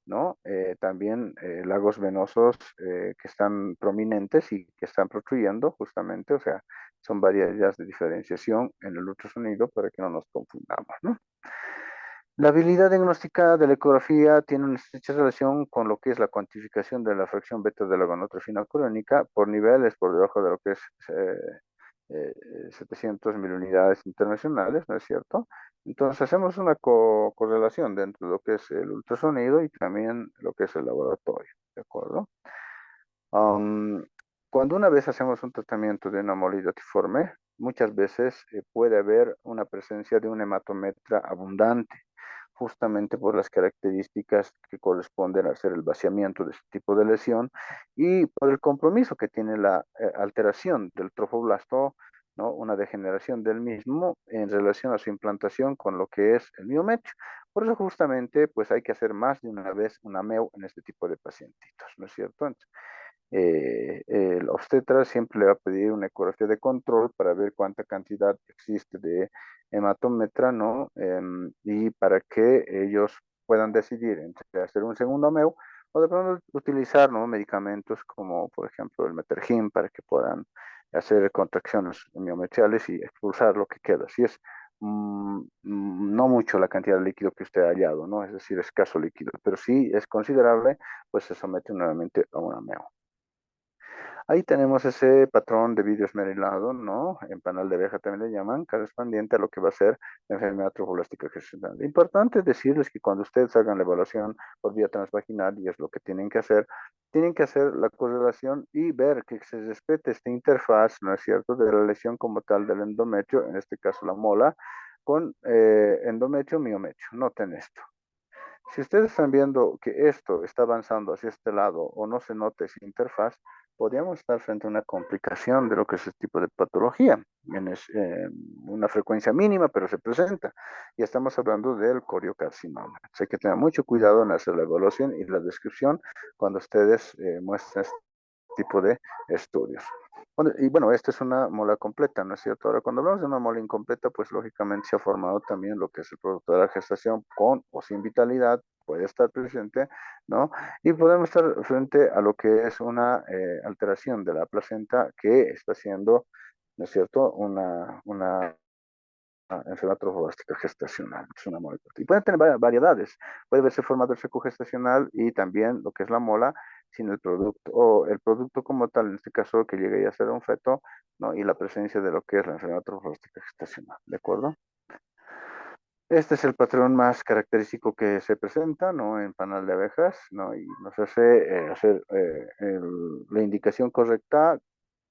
Speaker 1: ¿no? También lagos venosos que están prominentes y que están protruyendo justamente, o sea, son variedades de diferenciación en el ultrasonido para que no nos confundamos, ¿no? La habilidad diagnóstica de la ecografía tiene una estrecha relación con lo que es la cuantificación de la fracción beta de la gonotrofina crónica por niveles por debajo de lo que es 700 mil unidades internacionales, ¿no es cierto? Entonces hacemos una correlación dentro de lo que es el ultrasonido y también lo que es el laboratorio, ¿de acuerdo? Um, Cuando una vez hacemos un tratamiento de una molidatiforme, muchas veces puede haber una presencia de un hematometra abundante, justamente por las características que corresponden a hacer el vaciamiento de este tipo de lesión y por el compromiso que tiene la alteración del trofoblasto, ¿no? Una degeneración del mismo en relación a su implantación con lo que es el miometrio. Por eso justamente pues hay que hacer más de una vez una MEU en este tipo de pacientitos, ¿no es cierto? el obstetra siempre le va a pedir una ecografía de control para ver cuánta cantidad existe de hematometra, ¿no? Y para que ellos puedan decidir entre hacer un segundo MEU o de pronto utilizar, ¿no?, medicamentos como, por ejemplo, el Metergin para que puedan hacer contracciones miometriales y expulsar lo que queda. Si es no mucho la cantidad de líquido que usted ha hallado, ¿no? Es decir, escaso líquido, pero si es considerable, pues se somete nuevamente a una MEO. Ahí tenemos ese patrón de vidrio esmerilado, ¿no? En panal de abeja también le llaman, correspondiente a lo que va a ser la enfermedad trofoblástica gestacional. Importante decirles que cuando ustedes hagan la evaluación por vía transvaginal, y es lo que tienen que hacer la correlación y ver que se respete esta interfaz, ¿no es cierto?, de la lesión como tal del endometrio, en este caso la mola, con endometrio, miometrio. Noten esto. Si ustedes están viendo que esto está avanzando hacia este lado o no se nota esa interfaz, podríamos estar frente a una complicación de lo que es este tipo de patología. Una frecuencia mínima, pero se presenta. Y estamos hablando del coriocarcinoma. Hay que tener mucho cuidado en hacer la evaluación y la descripción cuando ustedes muestran este tipo de estudios. Y bueno, esta es una mola completa, ¿no es cierto? Ahora, cuando hablamos de una mola incompleta, pues lógicamente se ha formado también lo que es el producto de la gestación con o sin vitalidad, puede estar presente, ¿no? Y podemos estar frente a lo que es una alteración de la placenta que está siendo, ¿no es cierto?, una enfermedad trofoblástica gestacional, es una mola. Y pueden tener variedades, puede verse formado el seco gestacional y también lo que es la mola sin el producto, o el producto como tal, en este caso que llegue a ser un feto, ¿no? Y la presencia de lo que es la enfermedad trofoblástica gestacional, ¿de acuerdo? Este es el patrón más característico que se presenta, ¿no?, en panal de abejas, ¿no? Y nos hace hacer la indicación correcta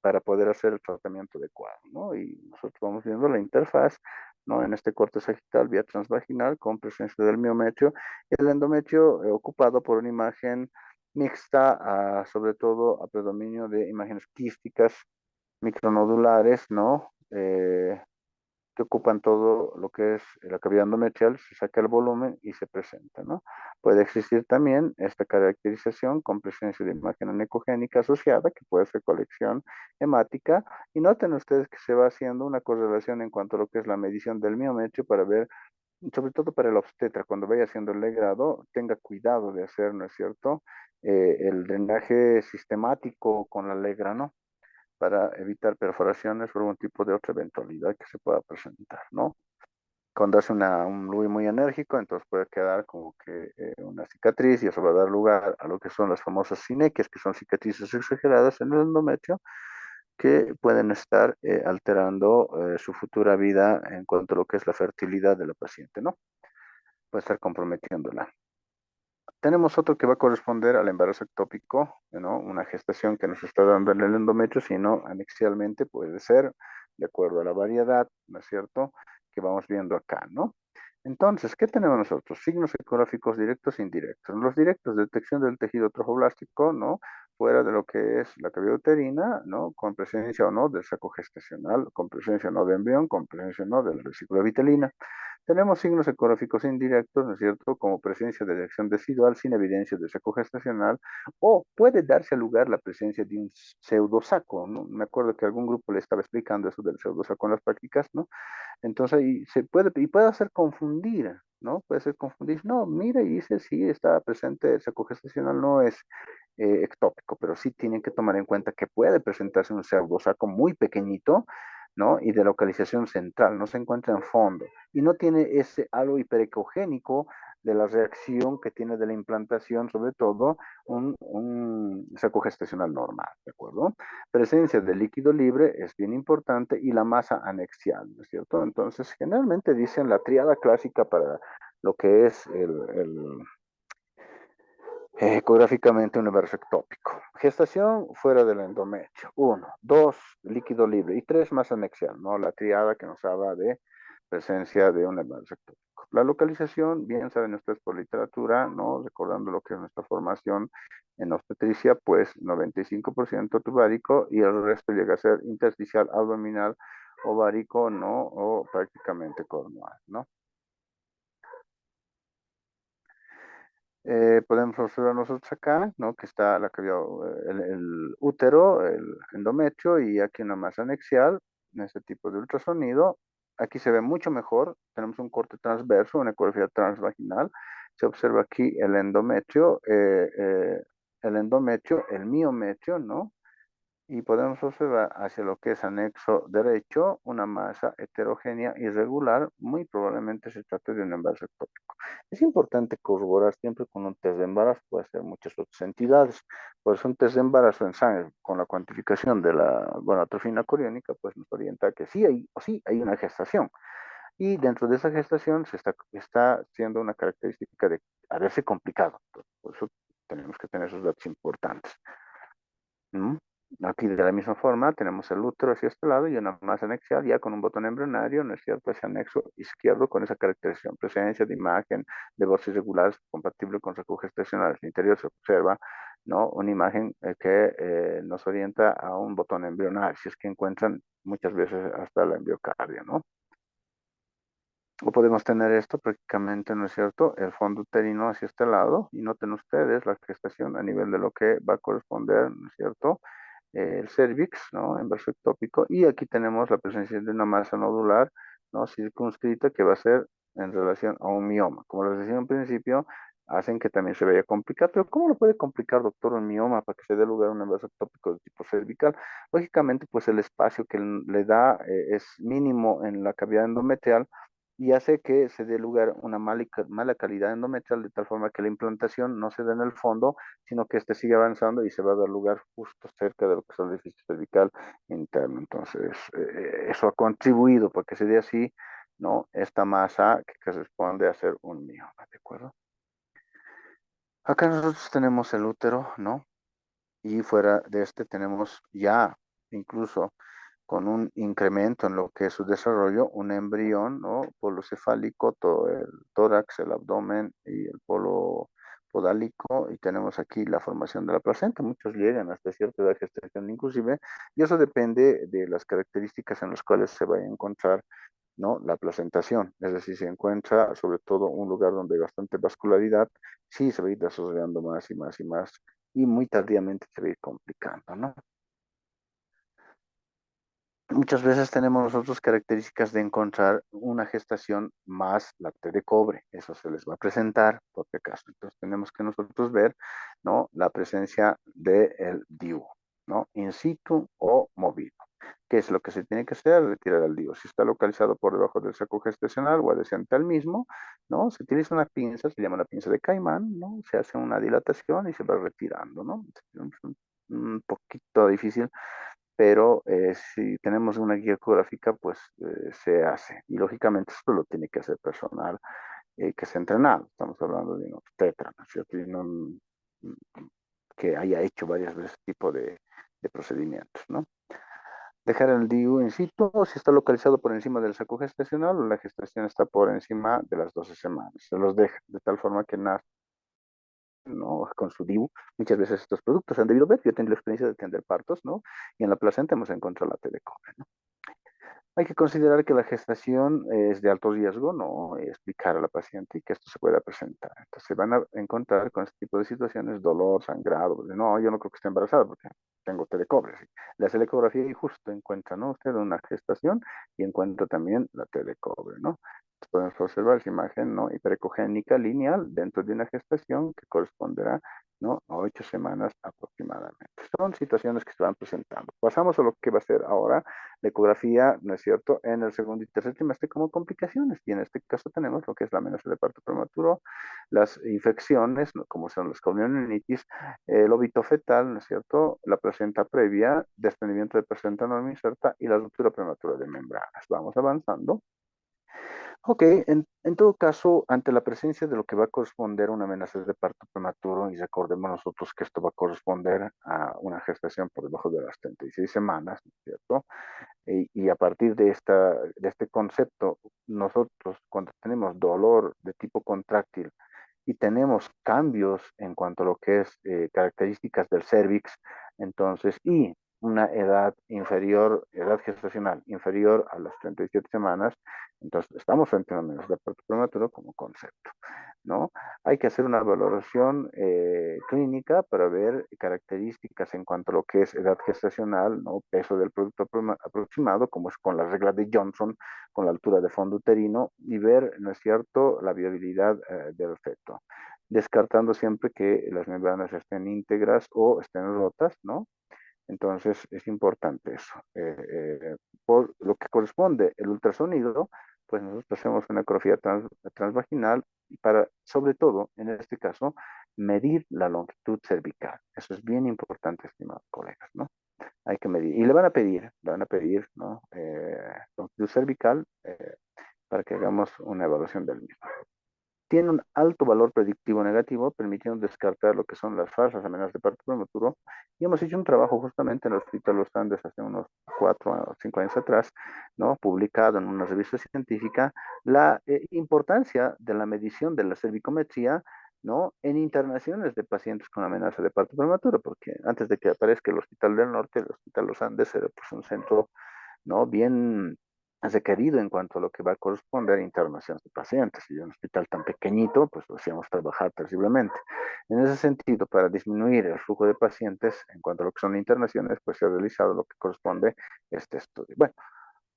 Speaker 1: para poder hacer el tratamiento adecuado, ¿no? Y nosotros vamos viendo la interfaz, ¿no?, en este corte sagital vía transvaginal con presencia del miometrio, el endometrio ocupado por una imagen mixta, sobre todo a predominio de imágenes quísticas, micronodulares, ¿no? Que ocupan todo lo que es la cavidad endometrial, se saca el volumen y se presenta, ¿no? Puede existir también esta caracterización con presencia de imagen anecogénica asociada, que puede ser colección hemática, y noten ustedes que se va haciendo una correlación en cuanto a lo que es la medición del miometrio para ver, sobre todo para el obstetra, cuando vaya haciendo el legrado, tenga cuidado de hacer, ¿no es cierto?, el drenaje sistemático con la legra, ¿no?, para evitar perforaciones o algún tipo de otra eventualidad que se pueda presentar, ¿no? Cuando hace un Louis muy enérgico, entonces puede quedar como que una cicatriz y eso va a dar lugar a lo que son las famosas sinequias, que son cicatrices exageradas en el endometrio, que pueden estar alterando su futura vida en cuanto a lo que es la fertilidad de la paciente, ¿no? Puede estar comprometiéndola. Tenemos otro que va a corresponder al embarazo ectópico, ¿no? Una gestación que nos está dando en el endometrio, sino anexialmente puede ser, de acuerdo a la variedad, ¿no es cierto?, que vamos viendo acá, ¿no? Entonces, ¿qué tenemos nosotros? Signos ecográficos directos e indirectos. Los directos, detección del tejido trofoblástico, ¿no?, fuera de lo que es la cavidad uterina, ¿no?, con presencia o no del saco gestacional, con presencia o no de embrión, con presencia o no de la vesícula vitelina. Tenemos signos ecográficos indirectos, ¿no es cierto?, como presencia de erección residual sin evidencia de saco gestacional, o puede darse lugar la presencia de un pseudosaco, ¿no? Me acuerdo que algún grupo le estaba explicando eso del pseudosaco en las prácticas, ¿no? Entonces, y puede hacer confundir, ¿no? Puede ser confundir, no, mira, y dice, sí, está presente el saco gestacional, no es ectópico, pero sí tienen que tomar en cuenta que puede presentarse un pseudosaco muy pequeñito, ¿no? Y de localización central, no se encuentra en fondo, y no tiene ese halo hiperecogénico de la reacción que tiene de la implantación, sobre todo un saco gestacional normal, ¿de acuerdo? Presencia de líquido libre es bien importante y la masa anexial, ¿no es cierto? Entonces, generalmente dicen la triada clásica para lo que es ecográficamente un embarazo ectópico. Gestación fuera del endometrio. Uno. Dos, líquido libre. Y tres, masa anexial, ¿no? La triada que nos habla de presencia de un embarazo ectópico. La localización, bien saben ustedes por literatura, ¿no? Recordando lo que es nuestra formación en obstetricia, pues 95% tubárico y el resto llega a ser intersticial, abdominal, ovárico, ¿no? O prácticamente cornual, ¿no? Podemos observar nosotros acá, ¿no? Que está la cavidad, el útero, el endometrio y aquí una masa anexial en este tipo de ultrasonido. Aquí se ve mucho mejor. Tenemos un corte transverso, una ecografía transvaginal. Se observa aquí el endometrio, el miometrio, ¿no? Y podemos observar hacia lo que es anexo derecho una masa heterogénea irregular, muy probablemente se trate de un embarazo ectópico. Es importante corroborar siempre con un test de embarazo, puede ser muchas otras entidades. Por eso un test de embarazo en sangre con la cuantificación de la gonatrofina coriónica, pues nos orienta que sí hay, o sí hay una gestación. Y dentro de esa gestación está siendo una característica de haberse complicado. Por eso tenemos que tener esos datos importantes. ¿Mm? Aquí de la misma forma tenemos el útero hacia este lado y una masa anexial ya con un botón embrionario, ¿no es cierto?, hacia anexo izquierdo con esa caracterización, presencia de imagen de voces irregulares compatible con recursos gestacionales. En el interior se observa, ¿no?, una imagen que nos orienta a un botón embrionario, si es que encuentran muchas veces hasta la embriocardia, ¿no? O podemos tener esto prácticamente, ¿no es cierto?, el fondo uterino hacia este lado y noten ustedes la gestación a nivel de lo que va a corresponder, ¿no es cierto?, el cervix, ¿no? Inverso ectópico, y aquí tenemos la presencia de una masa nodular, ¿no? Circunscrita que va a ser en relación a un mioma. Como les decía en principio, hacen que también se vea complicado, pero ¿cómo lo puede complicar, doctor, un mioma para que se dé lugar a un inverso ectópico de tipo cervical? Lógicamente, pues el espacio que le da es mínimo en la cavidad endometrial y hace que se dé lugar a una mala calidad endometrial de tal forma que la implantación no se dé en el fondo, sino que este sigue avanzando y se va a dar lugar justo cerca de lo que es el orificio cervical interno. Entonces, eso ha contribuido para que se dé así, ¿no? Esta masa que corresponde a ser un mioma, ¿de acuerdo? Acá nosotros tenemos el útero, ¿no? Y fuera de este tenemos ya incluso con un incremento en lo que es su desarrollo, un embrión, ¿no? Polocefálico, todo el tórax, el abdomen y el polo podálico, y tenemos aquí la formación de la placenta. Muchos llegan hasta cierta edad de gestación inclusive, y eso depende de las características en las cuales se vaya a encontrar, ¿no?, la placentación. Es decir, si se encuentra sobre todo un lugar donde hay bastante vascularidad, sí se va a ir desarrollando más y más y más, y muy tardíamente se va a ir complicando, ¿no? Muchas veces tenemos nosotros características de encontrar una gestación más la T de cobre. Eso se les va a presentar, por si acaso. Entonces tenemos que nosotros ver, ¿no?, la presencia del DIU, ¿no?, in situ o movido. ¿Qué es lo que se tiene que hacer? Retirar el DIU. Si está localizado por debajo del saco gestacional o adyacente al mismo, ¿no?, se utiliza una pinza, se llama la pinza de Caimán, ¿no? Se hace una dilatación y se va retirando, ¿no? Es un poquito difícil, pero si tenemos una guía geográfica, pues se hace. Y lógicamente esto lo tiene que hacer personal que se ha entrenado. Estamos hablando de un obstetra, ¿no es cierto? Y que haya hecho varias veces este tipo de procedimientos, ¿no? Dejar el DIU in situ, si está localizado por encima del saco gestacional o la gestación está por encima de las 12 semanas. Se los deja de tal forma que nace, ¿no?, con su DIU. Muchas veces estos productos se han debido ver. Yo tengo la experiencia de atender partos, ¿no? Y en la placenta hemos encontrado la T de cobre, ¿no? Hay que considerar que la gestación es de alto riesgo, no explicar a la paciente que esto se pueda presentar. Entonces se van a encontrar con este tipo de situaciones, dolor, sangrado, pues, no, yo no creo que esté embarazada porque tengo T de cobre. ¿Sí? Le hace la ecografía y justo encuentra, ¿no?, usted una gestación y encuentra también la T de cobre, ¿no? Entonces podemos observar esa imagen, ¿no?, hiperecogénica lineal dentro de una gestación que corresponderá, ¿no?, a 8 semanas aproximadamente. Son situaciones que se van presentando. Pasamos a lo que va a ser ahora la ecografía, ¿no es cierto?, en el segundo y tercer trimestre como complicaciones. Y en este caso tenemos lo que es la amenaza de parto prematuro, las infecciones, ¿no?, como son las colionitis, el óbito fetal, ¿no es cierto?, la placenta previa, desprendimiento de placenta no inserta y la ruptura prematura de membranas. Vamos avanzando. Ok, en todo caso, ante la presencia de lo que va a corresponder a una amenaza de parto prematuro, y recordemos nosotros que esto va a corresponder a una gestación por debajo de las 36 semanas, ¿no es cierto? Y a partir de este concepto, nosotros cuando tenemos dolor de tipo contráctil y tenemos cambios en cuanto a lo que es características del cervix, entonces, y una edad inferior, edad gestacional inferior a las 37 semanas, entonces estamos frente a una amenaza de parto prematuro como concepto, ¿no? Hay que hacer una valoración clínica para ver características en cuanto a lo que es edad gestacional, ¿no? Peso del producto aproximado, como es con la regla de Johnson, con la altura de fondo uterino, y ver, ¿no es cierto?, la viabilidad del feto, descartando siempre que las membranas estén íntegras o estén rotas, ¿no? Entonces es importante eso. Por lo que corresponde el ultrasonido, pues nosotros hacemos una ecografía transvaginal para, sobre todo, en este caso, medir la longitud cervical. Eso es bien importante, estimados colegas, ¿no? Hay que medir. Y le van a pedir, ¿no? Longitud cervical para que hagamos una evaluación del mismo. Tiene un alto valor predictivo negativo, permitiendo descartar lo que son las falsas amenazas de parto prematuro. Y hemos hecho un trabajo justamente en el Hospital Los Andes hace unos 4 o 5 años atrás, ¿no? Publicado en una revista científica, la importancia de la medición de la cervicometría, ¿no? En internaciones de pacientes con amenaza de parto prematuro, porque antes de que aparezca el Hospital del Norte, el Hospital Los Andes era pues un centro, ¿no? Bien requerido en cuanto a lo que va a corresponder a internaciones de pacientes. Y un hospital tan pequeñito, pues lo hacíamos trabajar terriblemente. En ese sentido, para disminuir el flujo de pacientes en cuanto a lo que son internaciones, pues se ha realizado lo que corresponde a este estudio. Bueno,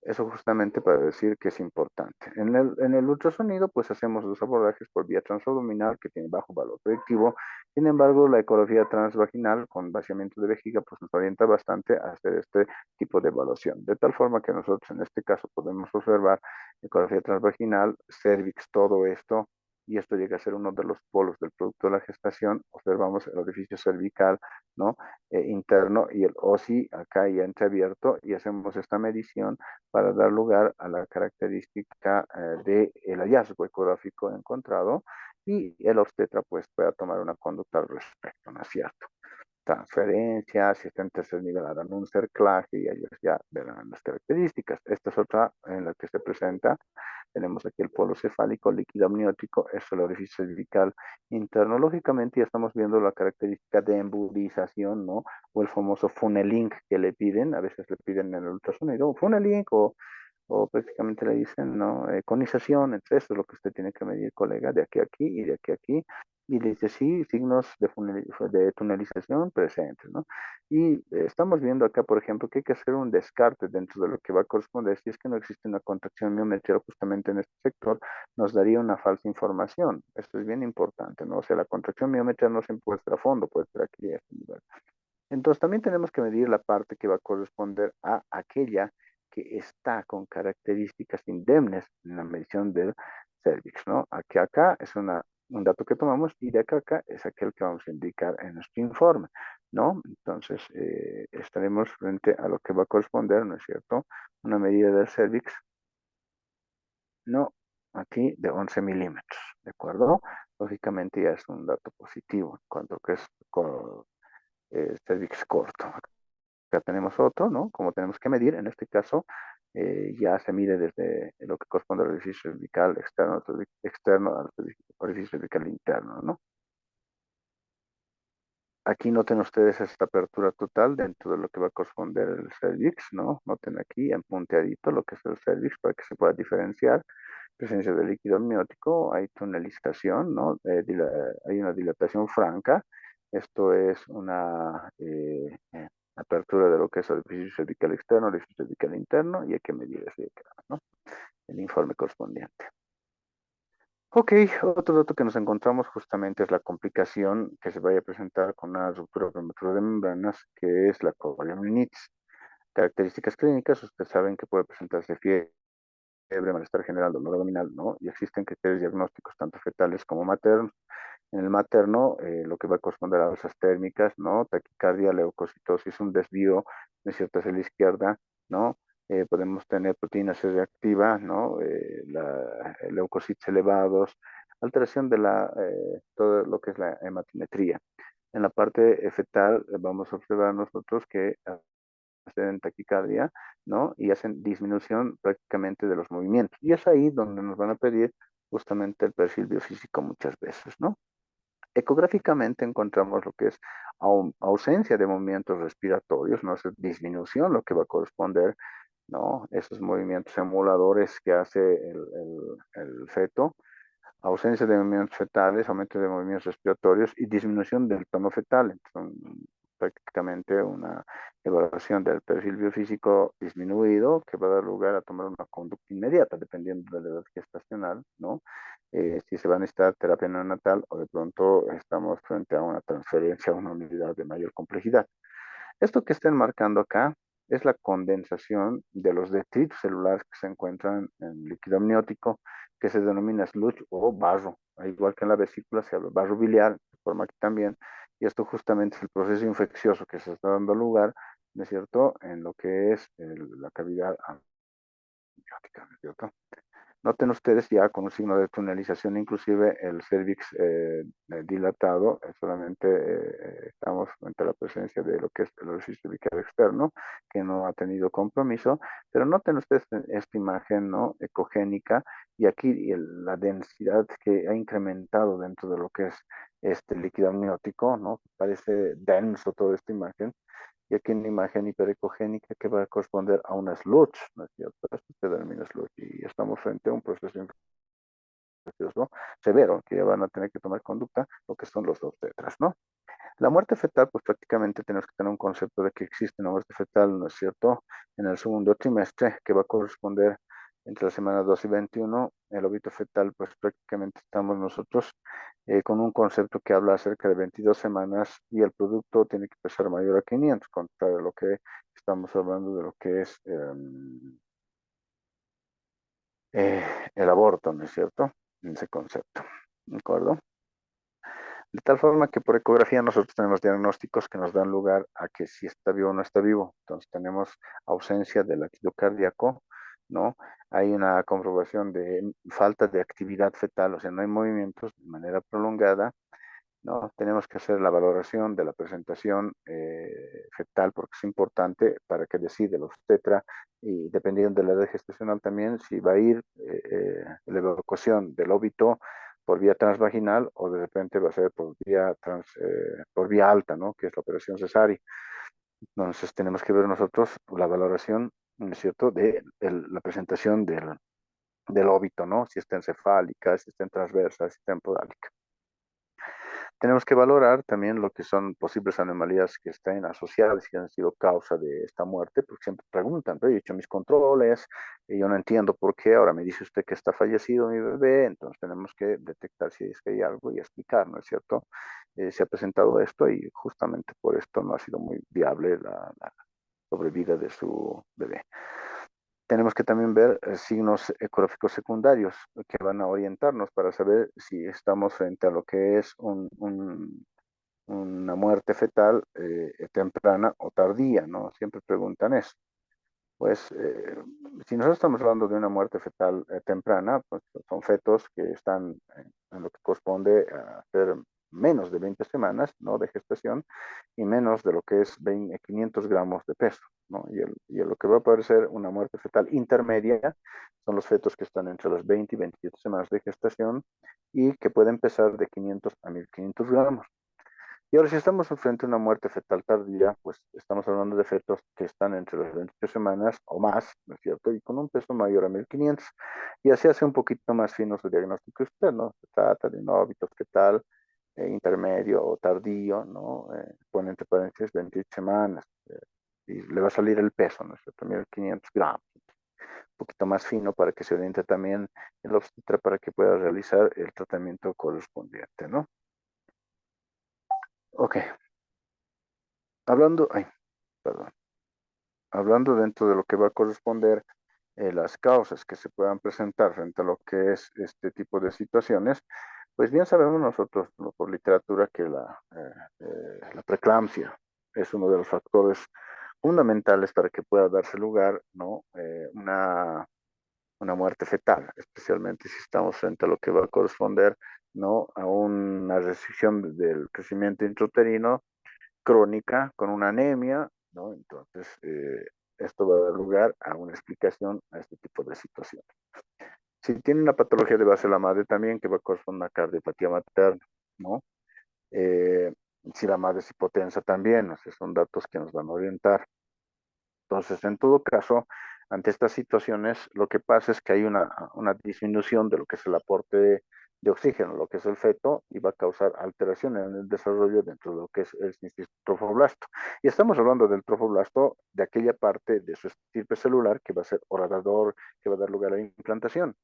Speaker 1: eso justamente para decir que es importante. En el ultrasonido, pues hacemos los abordajes por vía transabdominal, que tiene bajo valor predictivo. Sin embargo, la ecografía transvaginal con vaciamiento de vejiga, pues nos orienta bastante a hacer este tipo de evaluación. De tal forma que nosotros en este caso podemos observar ecografía transvaginal, cervix, todo esto, y esto llega a ser uno de los polos del producto de la gestación. Observamos el orificio cervical, ¿no? Interno y el OSI acá ya entreabierto, y hacemos esta medición para dar lugar a la característica del hallazgo ecográfico encontrado, y el obstetra pues pueda tomar una conducta al respecto, ¿no es cierto? Transferencia, si está en tercer nivel, harán un cerclaje y ellos ya verán las características. Esta es otra en la que se presenta. Tenemos aquí el polo cefálico, líquido amniótico, es el orificio cervical interno. Lógicamente ya estamos viendo la característica de embudización, ¿no? O el famoso funneling que le piden, a veces le piden en el ultrasonido, funneling o prácticamente le dicen, ¿no? Conización, entre eso es lo que usted tiene que medir, colega, de aquí a aquí y de aquí a aquí. Y le dice, sí, signos de tunelización presentes, ¿no? Y estamos viendo acá, por ejemplo, que hay que hacer un descarte dentro de lo que va a corresponder. Si es que no existe una contracción miométrica justamente en este sector, nos daría una falsa información. Esto es bien importante, ¿no? O sea, la contracción miométrica no se puede estar a fondo, puede estar aquí a este nivel. Entonces también tenemos que medir la parte que va a corresponder a aquella que está con características indemnes en la medición del cervix, ¿no? Aquí acá es un dato que tomamos, y de acá a acá es aquel que vamos a indicar en nuestro informe, ¿no? Entonces estaremos frente a lo que va a corresponder, ¿no es cierto? Una medida del cervix, ¿no? Aquí de 11 milímetros, ¿de acuerdo? Lógicamente ya es un dato positivo en cuanto a que es cervix corto. Acá tenemos otro, ¿no? Como tenemos que medir, en este caso, ya se mide desde lo que corresponde al orificio cervical externo, externo al orificio cervical interno, ¿no? Aquí noten ustedes esta apertura total dentro de lo que va a corresponder el cervix, ¿no? Noten aquí en punteadito lo que es el cervix para que se pueda diferenciar. Presencia de líquido amniótico, hay tunelización, ¿no? Hay una dilatación franca. Esto es una apertura de lo que es el orificio cervical externo, el orificio cervical interno, y hay que medir ese, ¿no? El informe correspondiente. Ok, otro dato que nos encontramos justamente es la complicación que se vaya a presentar con una ruptura prematura de membranas, que es la corionitis. Características clínicas, ustedes saben que puede presentarse fiebre, malestar general, dolor abdominal, ¿no? Y existen criterios diagnósticos tanto fetales como maternos. En el materno, lo que va a corresponder a alzas térmicas, ¿no? Taquicardia, leucocitosis, un desvío de cierta hacia la izquierda, ¿no? Podemos tener proteína C reactiva, ¿no? Leucocitos elevados, alteración de todo lo que es la hematimetría. En la parte fetal, vamos a observar nosotros que hacen taquicardia, ¿no? Y hacen disminución prácticamente de los movimientos. Y es ahí donde nos van a pedir justamente el perfil biofísico muchas veces, ¿no? Ecográficamente encontramos lo que es ausencia de movimientos respiratorios, ¿no? Es disminución lo que va a corresponder, ¿no? Esos movimientos emuladores que hace el feto, ausencia de movimientos fetales, aumento de movimientos respiratorios y disminución del tono fetal. Entonces, prácticamente una evaluación del perfil biofísico disminuido que va a dar lugar a tomar una conducta inmediata, dependiendo de la edad gestacional, ¿no? Si se va a necesitar terapia neonatal o de pronto estamos frente a una transferencia a una unidad de mayor complejidad. Esto que están marcando acá es la condensación de los detritos celulares que se encuentran en líquido amniótico, que se denomina slush o barro. Igual que en la vesícula se habla de barro biliar, de forma que también, y esto justamente es el proceso infeccioso que se está dando lugar, ¿no es cierto?, en lo que es la cavidad amniótica, ¿no es cierto? Noten ustedes ya con un signo de tunelización, inclusive el cervix dilatado, solamente estamos ante la presencia de lo que es el orificio cervical externo, que no ha tenido compromiso, pero noten ustedes esta imagen, ¿no?, ecogénica, y aquí la densidad que ha incrementado dentro de lo que es este líquido amniótico, ¿no? Parece denso toda esta imagen, y aquí una imagen hiperecogénica que va a corresponder a una sludge, ¿no es cierto? Esto se denomina sludge y estamos frente a un proceso infeccioso severo que ya van a tener que tomar conducta, lo que son los dos tetras, ¿no? La muerte fetal, pues prácticamente tenemos que tener un concepto de que existe una muerte fetal, ¿no es cierto?, en el segundo trimestre, que va a corresponder entre las semanas 2 y 21. El óbito fetal, pues prácticamente estamos nosotros con un concepto que habla acerca de 22 semanas y el producto tiene que pesar mayor a 500, contrario a lo que estamos hablando de lo que es eh, el aborto, ¿no es cierto?, en ese concepto, ¿de acuerdo? De tal forma que por ecografía nosotros tenemos diagnósticos que nos dan lugar a que si está vivo o no está vivo. Entonces tenemos ausencia del latido cardíaco, ¿no? Hay una comprobación de falta de actividad fetal, o sea, no hay movimientos de manera prolongada, ¿no? Tenemos que hacer la valoración de la presentación fetal porque es importante para que decide los tetra y dependiendo de la edad gestacional también si va a ir la evacuación del óbito por vía transvaginal o de repente va a ser por vía alta, ¿no? Que es la operación cesárea. Entonces tenemos que ver nosotros la valoración, ¿no es cierto?, de la presentación del óbito, ¿no? Si está encefálica, si está en transversa, si está en podálica. Tenemos que valorar también lo que son posibles anomalías que estén asociadas y que han sido causa de esta muerte, porque siempre preguntan, pero yo he hecho mis controles y yo no entiendo por qué, ahora me dice usted que está fallecido mi bebé, entonces tenemos que detectar si es que hay algo y explicar, ¿no es cierto? Se ha presentado esto y justamente por esto no ha sido muy viable la sobrevida de su bebé. Tenemos que también ver signos ecográficos secundarios que van a orientarnos para saber si estamos frente a lo que es una muerte fetal temprana o tardía, ¿no? Siempre preguntan eso. Pues si nosotros estamos hablando de una muerte fetal temprana, pues son fetos que están en lo que corresponde a ser menos de 20 semanas, ¿no?, de gestación y menos de lo que es 500 gramos de peso, ¿no? Lo que va a parecer una muerte fetal intermedia son los fetos que están entre las 20 y 27 semanas de gestación y que pueden pesar de 500 a 1500 gramos. Y ahora, si estamos frente a una muerte fetal tardía, pues estamos hablando de fetos que están entre las 28 semanas o más, ¿no es cierto? Y con un peso mayor a 1500. Y así hace un poquito más fino su diagnóstico usted, ¿no? Se trata de un óbito fetal intermedio o tardío, ¿no? Pone entre paréntesis 28 semanas. Y le va a salir el peso, ¿no es cierto? 1500 gramos. Un poquito más fino para que se oriente también el obstetra para que pueda realizar el tratamiento correspondiente, ¿no? Ok, hablando, ay, perdón. Hablando dentro de lo que va a corresponder las causas que se puedan presentar frente a lo que es este tipo de situaciones, pues bien sabemos nosotros, ¿no?, por literatura que la preeclampsia es uno de los factores fundamentales para que pueda darse lugar, ¿no?, una muerte fetal, especialmente si estamos frente a lo que va a corresponder, ¿no?, a una restricción del crecimiento intrauterino crónica con una anemia, ¿no? Entonces, esto va a dar lugar a una explicación a este tipo de situaciones. Si tiene una patología de base de la madre también, que va a corresponder a una cardiopatía materna, ¿no? eh, si la madre es hipotensa también, o sea, son datos que nos van a orientar. Entonces, en todo caso, ante estas situaciones, lo que pasa es que hay una disminución de lo que es el aporte de oxígeno, lo que es el feto, y va a causar alteración en el desarrollo dentro de lo que es el trofoblasto. Y estamos hablando del trofoblasto, de aquella parte de su estirpe celular que va a ser horadador, que va a dar lugar a la implantación.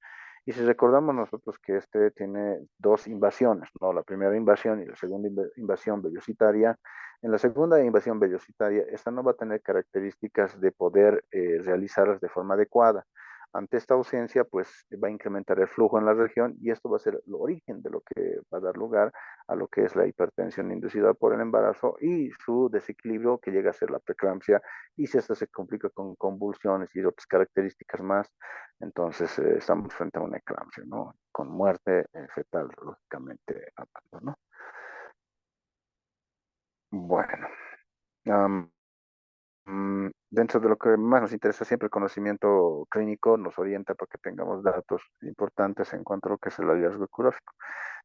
Speaker 1: Y si recordamos nosotros que este tiene dos invasiones, ¿no? La primera invasión y la segunda invasión vellositaria. En la segunda invasión vellositaria, esta no va a tener características de poder realizarlas de forma adecuada. Ante esta ausencia, pues va a incrementar el flujo en la región y esto va a ser el origen de lo que va a dar lugar a lo que es la hipertensión inducida por el embarazo y su desequilibrio que llega a ser la preeclampsia y si esta se complica con convulsiones y otras características más, entonces estamos frente a una eclampsia, ¿no? Con muerte fetal, lógicamente hablando, ¿no? Bueno, um, dentro de lo que más nos interesa siempre el conocimiento clínico nos orienta para que tengamos datos importantes en cuanto a lo que es el hallazgo ecográfico.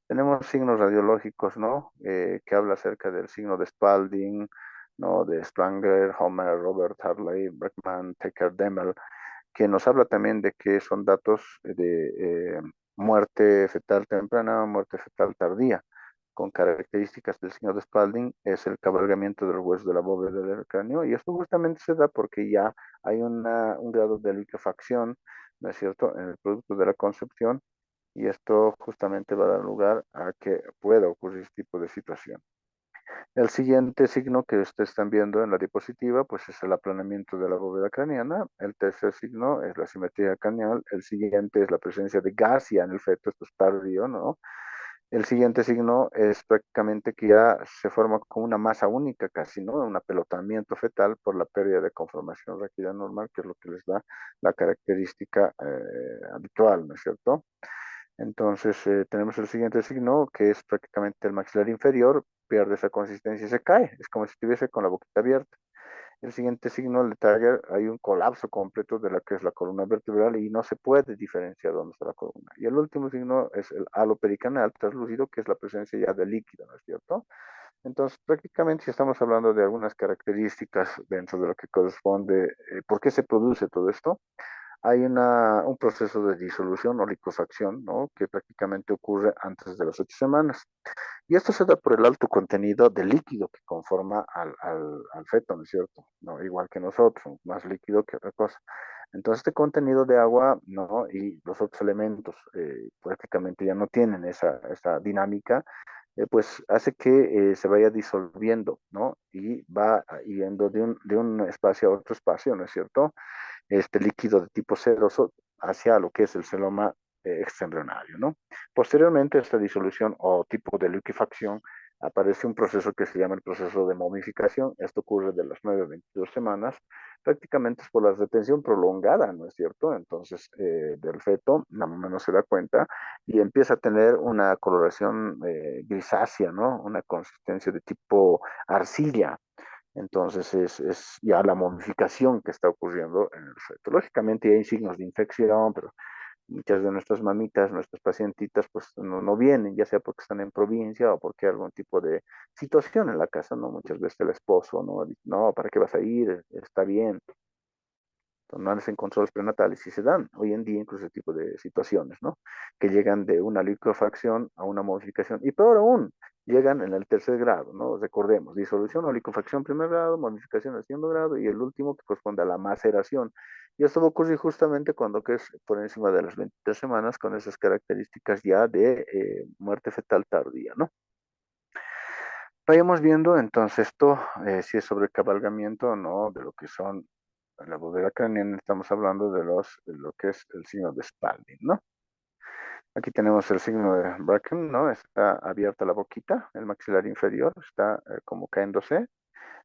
Speaker 1: Tenemos signos radiológicos, ¿no? Que habla acerca del signo de Spalding, ¿no? De Spangler, Homer, Robert, Harley, Breckman, Taker, Demel, que nos habla también de que son datos de muerte fetal temprana, muerte fetal tardía, con características del signo de Spalding, es el cabalgamiento de los huesos de la bóveda del cráneo, y esto justamente se da porque ya hay un grado de liquefacción, ¿no es cierto?, en el producto de la concepción, y esto justamente va a dar lugar a que pueda ocurrir este tipo de situación. El siguiente signo que ustedes están viendo en la diapositiva, pues es el aplanamiento de la bóveda craneana. El tercer signo es la simetría craneal. El siguiente es la presencia de gasia en el feto, esto es tardío, ¿no? El siguiente signo es prácticamente que ya se forma como una masa única casi, ¿no? Un apelotamiento fetal por la pérdida de conformación rápida normal, que es lo que les da la característica habitual, ¿no es cierto? Entonces tenemos el siguiente signo que es prácticamente el maxilar inferior, pierde esa consistencia y se cae. Es como si estuviese con la boquita abierta. El siguiente signo, el de Tiger, hay un colapso completo de la que es la columna vertebral y no se puede diferenciar dónde está la columna. Y el último signo es el halo pericaneal translúcido, que es la presencia ya de líquido, ¿no es cierto? Entonces, prácticamente si estamos hablando de algunas características dentro de lo que corresponde, ¿por qué se produce todo esto? Hay un proceso de disolución o liquefacción, ¿no? Que prácticamente ocurre antes de las 8 semanas. Y esto se da por el alto contenido de líquido que conforma al feto, ¿no es cierto? ¿No? Igual que nosotros, más líquido que otra cosa. Entonces, este contenido de agua, ¿no? Y los otros elementos prácticamente ya no tienen esa dinámica, pues hace que se vaya disolviendo, ¿no? Y va yendo de un espacio a otro espacio, ¿no es cierto? Este líquido de tipo seroso hacia lo que es el celoma extraembrionario, ¿no? Posteriormente a esta disolución o tipo de liquefacción aparece un proceso que se llama el proceso de momificación. Esto ocurre de las 9 a 22 semanas, prácticamente es por la retención prolongada, ¿no es cierto? Entonces, del feto, la mamá no se da cuenta y empieza a tener una coloración grisácea, ¿no? Una consistencia de tipo arcilla. Entonces es ya la momificación que está ocurriendo en el feto. Lógicamente hay signos de infección, pero muchas de nuestras mamitas, nuestras pacientitas, pues no vienen, ya sea porque están en provincia o porque hay algún tipo de situación en la casa, ¿no? Muchas veces el esposo, ¿no? Dice, no, ¿para qué vas a ir? Está bien. No hacen controles prenatales y se dan hoy en día incluso ese tipo de situaciones, ¿no? Que llegan de una liquefacción a una modificación. Y peor aún, llegan en el tercer grado, ¿no? Recordemos, disolución o liquefacción primer grado, modificación al segundo grado y el último que corresponde a la maceración. Y esto va a ocurrir justamente cuando que es por encima de las 23 semanas con esas características ya de muerte fetal tardía, ¿no? Vayamos viendo entonces esto, si es sobre cabalgamiento o no, de lo que son la bóveda craneana, estamos hablando de lo que es el signo de Spalding, ¿no? Aquí tenemos el signo de Bracken, ¿no? Está abierta la boquita, el maxilar inferior está como caéndose,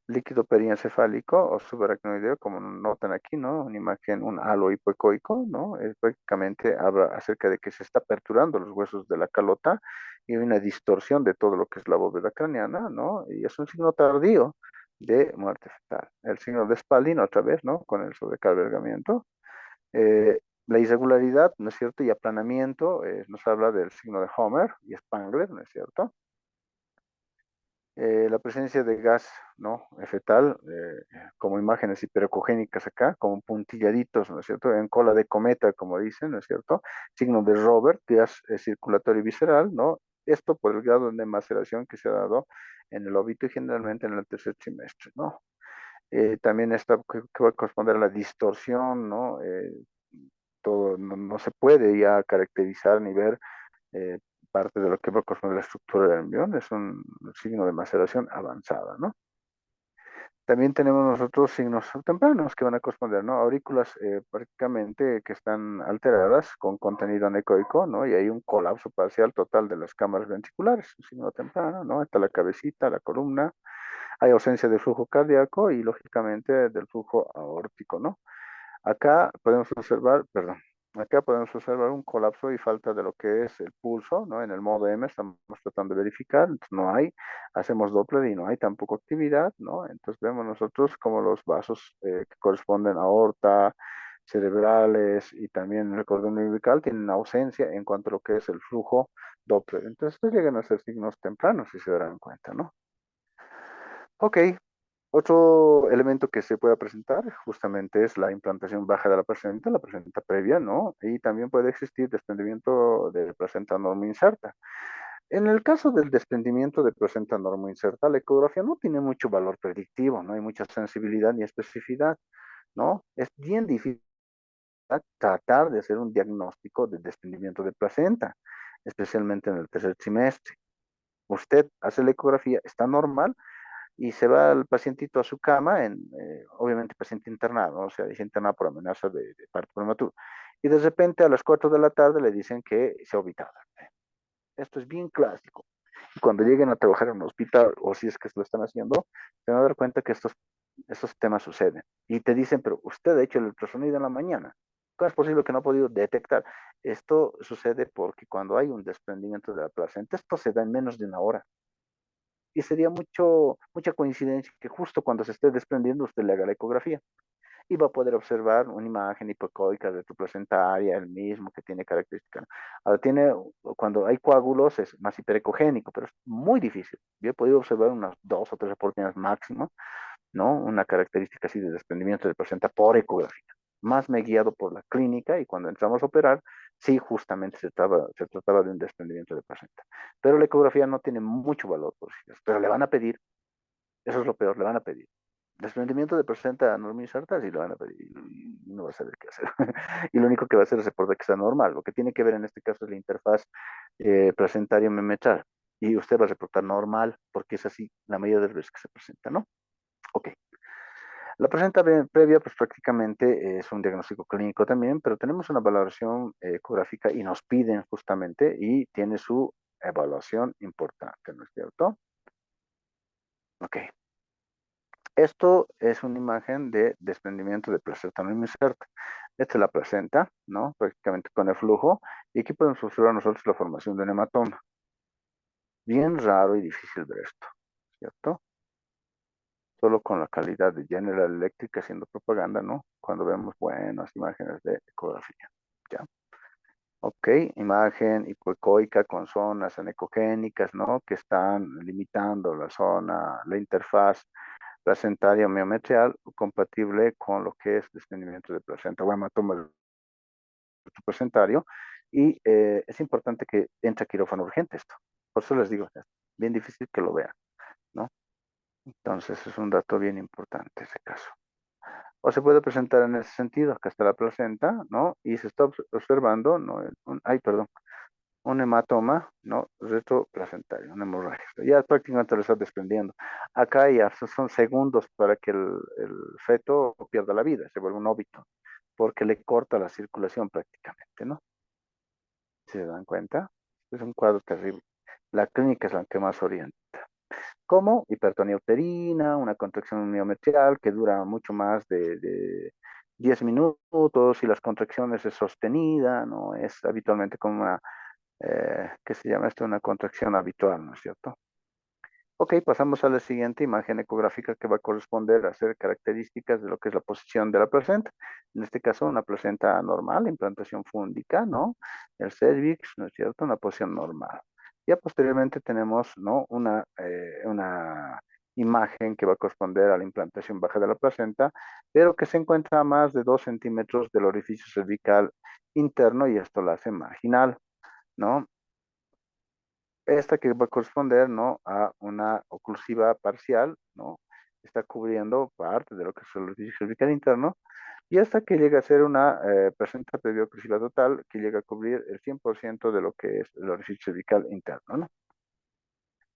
Speaker 1: líquido periencefálico o subaracnoideo, como notan aquí, ¿no? Una imagen, un halo hipoecoico, ¿no? Prácticamente habla acerca de que se está aperturando los huesos de la calota y hay una distorsión de todo lo que es la bóveda craneana, ¿no? Y es un signo tardío de muerte fetal. El signo de Spalding, otra vez, ¿no? Con el sobrecargamiento. La irregularidad, ¿no es cierto? Y aplanamiento, nos habla del signo de Homer y Spangler, ¿no es cierto? La presencia de gas, ¿no? Fetal, como imágenes hiperecogénicas acá, como puntilladitos, ¿no es cierto? En cola de cometa, como dicen, ¿no es cierto? Signo de Robert, gas circulatorio y visceral, ¿no? Esto por el grado de maceración que se ha dado en el óbito y generalmente en el tercer trimestre, ¿no? También esta que va a corresponder a la distorsión, ¿no? Todo no se puede ya caracterizar ni ver eh, parte de lo que va a corresponder a la estructura del embrión, es un signo de maceración avanzada, ¿no? También tenemos nosotros signos tempranos que van a corresponder, ¿no? Aurículas prácticamente que están alteradas con contenido anecoico, ¿no? Y hay un colapso parcial total de las cámaras ventriculares, un signo temprano, ¿no? Está la cabecita, la columna, hay ausencia de flujo cardíaco y lógicamente del flujo aórtico, ¿no? Acá podemos observar, perdón, acá podemos observar un colapso y falta de lo que es el pulso, ¿no? En el modo M estamos tratando de verificar, entonces no hay, hacemos Doppler y no hay tampoco actividad, ¿no? Entonces vemos nosotros como los vasos que corresponden a aorta, cerebrales y también el cordón umbilical tienen ausencia en cuanto a lo que es el flujo Doppler. Entonces estos llegan a ser signos tempranos, si se darán cuenta, ¿no? Ok, otro elemento que se puede presentar justamente es la implantación baja de la placenta previa, ¿no? Y también puede existir desprendimiento de placenta normoinserta. En el caso del desprendimiento de placenta normoinserta, la ecografía no tiene mucho valor predictivo, no hay mucha sensibilidad ni especificidad, ¿no? Es bien difícil tratar de hacer un diagnóstico de desprendimiento de placenta, especialmente en el tercer trimestre. Usted hace la ecografía, está normal, y se va el pacientito a su cama, obviamente paciente internado, ¿no? O sea, dice internado por amenaza de parto prematuro. Y de repente a las 4 de la tarde le dicen que se ha obitado. Esto es bien clásico. Y cuando lleguen a trabajar en un hospital, o si es que lo están haciendo, se van a dar cuenta que estos temas suceden. Y te dicen, pero usted ha hecho el ultrasonido en la mañana. ¿Cómo es posible que no ha podido detectar? Esto sucede porque cuando hay un desprendimiento de la placenta, esto se da en menos de una hora y sería mucha coincidencia que justo cuando se esté desprendiendo usted le haga la ecografía y va a poder observar una imagen hipoecoica de tu placentaria, el mismo que tiene características. Ahora cuando hay coágulos es más hiperecogénico, pero es muy difícil. Yo he podido observar unas 2 o 3 oportunidades máximo, ¿no? Una característica así de desprendimiento de placenta por ecografía. Más me he guiado por la clínica y cuando entramos a operar, sí, justamente se trataba de un desprendimiento de placenta. Pero la ecografía no tiene mucho valor, por si acaso, pero le van a pedir, eso es lo peor, le van a pedir. Desprendimiento de placenta normal inserta, sí lo van a pedir y no va a saber qué hacer. Y lo único que va a hacer es reportar que está normal. Lo que tiene que ver en este caso es la interfaz placentario-memetral. Y usted va a reportar normal porque es así la mayoría de las veces que se presenta, ¿no? Ok. La placenta previa, pues prácticamente es un diagnóstico clínico también, pero tenemos una valoración ecográfica y nos piden justamente y tiene su evaluación importante, ¿no es cierto? Ok. Esto es una imagen de desprendimiento de placenta no inserta. Esta es la placenta, ¿no? Prácticamente con el flujo. Y aquí podemos observar nosotros la formación de un hematoma. Bien raro y difícil ver esto, ¿cierto? Solo con la calidad de General Electric haciendo propaganda, ¿no? Cuando vemos buenas imágenes de ecografía, ¿ya? Ok, imagen hipoecoica con zonas anecogénicas, ¿no? Que están limitando la zona, la interfaz placentaria miometrial compatible con lo que es desprendimiento de placenta o hematoma placentario. Y es importante que entre a quirófano urgente esto. Por eso les digo, es bien difícil que lo vean, ¿no? Entonces es un dato bien importante ese caso. O se puede presentar en ese sentido, acá está la placenta, ¿no? Y se está observando, ¿no? Ay, perdón, un hematoma, ¿no? Retroplacentario, una hemorragia. Ya prácticamente lo está desprendiendo. Acá ya son segundos para que el feto pierda la vida, se vuelve un óbito, porque le corta la circulación prácticamente, ¿no? ¿Se dan cuenta? Es un cuadro terrible. La clínica es la que más orienta. Como hipertonía uterina, una contracción miometrial que dura mucho más de 10 minutos y las contracciones es sostenida, ¿no? Es habitualmente como una, ¿qué se llama esto? Una contracción habitual, ¿no es cierto? Ok, pasamos a la siguiente imagen ecográfica que va a corresponder a hacer características de lo que es la posición de la placenta. En este caso, una placenta normal, implantación fúndica, ¿no? El cervix, ¿no es cierto? Una posición normal. Ya posteriormente tenemos, ¿no? Una imagen que va a corresponder a la implantación baja de la placenta, pero que se encuentra a más de 2 centímetros del orificio cervical interno y esto la hace marginal, ¿no? Esta que va a corresponder, ¿no? A una oclusiva parcial, ¿no? Está cubriendo parte de lo que es el orificio cervical interno y esta que llega a ser una placenta preoclusiva total que llega a cubrir el 100% de lo que es el orificio cervical interno, ¿no?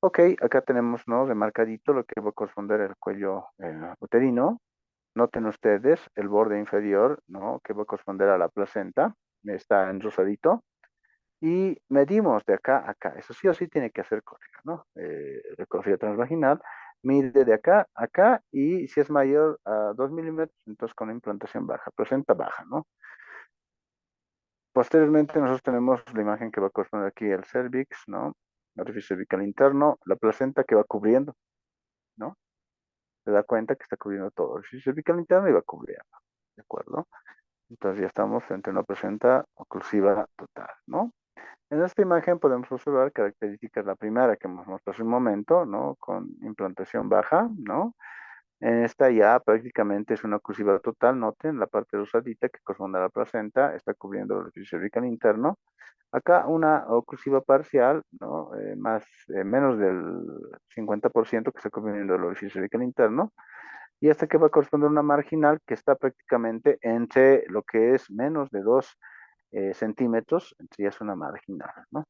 Speaker 1: Ok, acá tenemos, ¿no? Remarcadito lo que va a corresponder al cuello uterino. Noten ustedes el borde inferior, ¿no? Que va a corresponder a la placenta. Está en rosadito. Y medimos de acá a acá. Eso sí o sí tiene que hacer corrida, ¿no? Recorrida transvaginal. Mide de acá a acá y si es mayor a 2 milímetros, entonces con implantación baja, placenta baja, ¿no? Posteriormente nosotros tenemos la imagen que va a corresponder aquí al cervix, ¿no? Orificio cervical interno, la placenta que va cubriendo, ¿no? Se da cuenta que está cubriendo todo el orificio cervical interno y va cubriendo, ¿de acuerdo? Entonces ya estamos frente a una placenta oclusiva total, ¿no? En esta imagen podemos observar características, la primera que hemos mostrado hace un momento, ¿no? Con implantación baja, ¿no? En esta ya prácticamente es una oclusiva total, noten la parte rosadita que corresponde a la placenta, está cubriendo el orificio cervical interno. Acá una oclusiva parcial, ¿no? Menos del 50% que está cubriendo el orificio cervical interno. Y esta que va a corresponder a una marginal que está prácticamente entre lo que es menos de 2 centímetros, entre ya es una marginal, ¿no?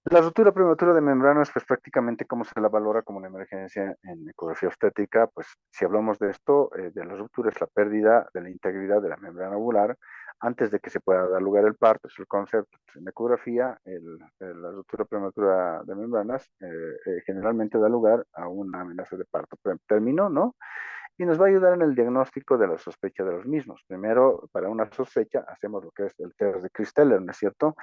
Speaker 1: La ruptura prematura de membranas, pues prácticamente cómo se la valora como una emergencia en ecografía obstétrica, pues si hablamos de esto, de la ruptura es la pérdida de la integridad de la membrana ovular antes de que se pueda dar lugar el parto, es el concepto. Pues, en ecografía, la ruptura prematura de membranas generalmente da lugar a una amenaza de parto término, ¿no? Y nos va a ayudar en el diagnóstico de la sospecha de los mismos. Primero, para una sospecha, hacemos lo que es el test de Kristeller, ¿no es cierto?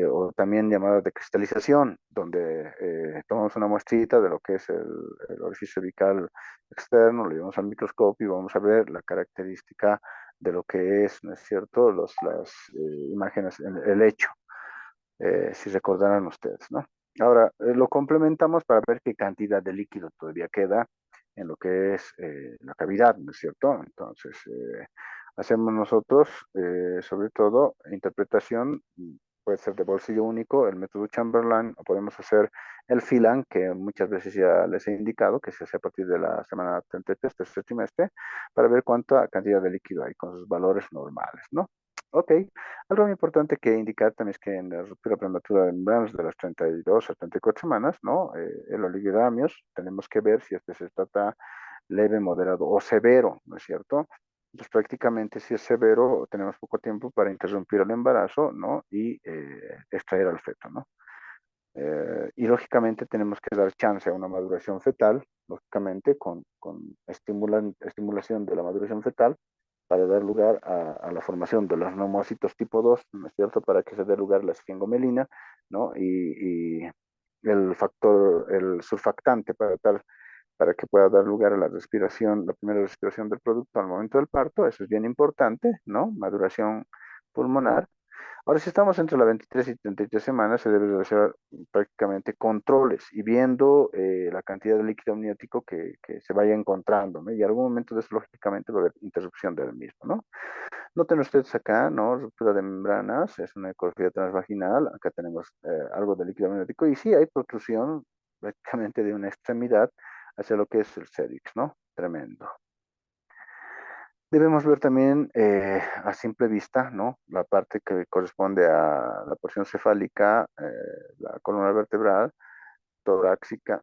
Speaker 1: O también llamada de cristalización, donde tomamos una muestrita de lo que es el orificio cervical externo, lo llevamos al microscopio y vamos a ver la característica de lo que es, ¿no es cierto?, las imágenes, el hecho, si recordarán ustedes, ¿no? Ahora, lo complementamos para ver qué cantidad de líquido todavía queda en lo que es la cavidad, ¿no es cierto? Entonces, hacemos nosotros, sobre todo, interpretación, puede ser de bolsillo único, el método Chamberlain, o podemos hacer el Phelan, que muchas veces ya les he indicado, que se hace a partir de la semana 33, tercer trimestre, para ver cuánta cantidad de líquido hay con sus valores normales, ¿no? Ok, algo muy importante que indicar también es que en la ruptura prematura de membranas de las 32 a 34 semanas, ¿no? El oligidamios, tenemos que ver si este se trata leve, moderado o severo, ¿no es cierto? Entonces prácticamente si es severo, tenemos poco tiempo para interrumpir el embarazo, ¿no? Y extraer al feto, ¿no? Y lógicamente tenemos que dar chance a una maduración fetal, lógicamente con estimulación de la maduración fetal para dar lugar a la formación de los neumocitos tipo 2, ¿no es cierto? Para que se dé lugar a la esfingomelina, ¿no? Y el factor, el surfactante para que pueda dar lugar a la respiración, la primera respiración del producto al momento del parto, eso es bien importante, ¿no? Maduración pulmonar. Ahora, si estamos entre las 23 y 33 semanas, se debe realizar prácticamente controles y viendo la cantidad de líquido amniótico que se vaya encontrando, ¿no? Y en algún momento de eso, lógicamente, va a haber interrupción del mismo, ¿no? Noten ustedes acá, ¿no? Ruptura de membranas, es una ecografía transvaginal, acá tenemos algo de líquido amniótico y sí hay protrusión prácticamente de una extremidad hacia lo que es el cervix, ¿no? Tremendo. Debemos ver también a simple vista, ¿no? La parte que corresponde a la porción cefálica, la columna vertebral, torácica,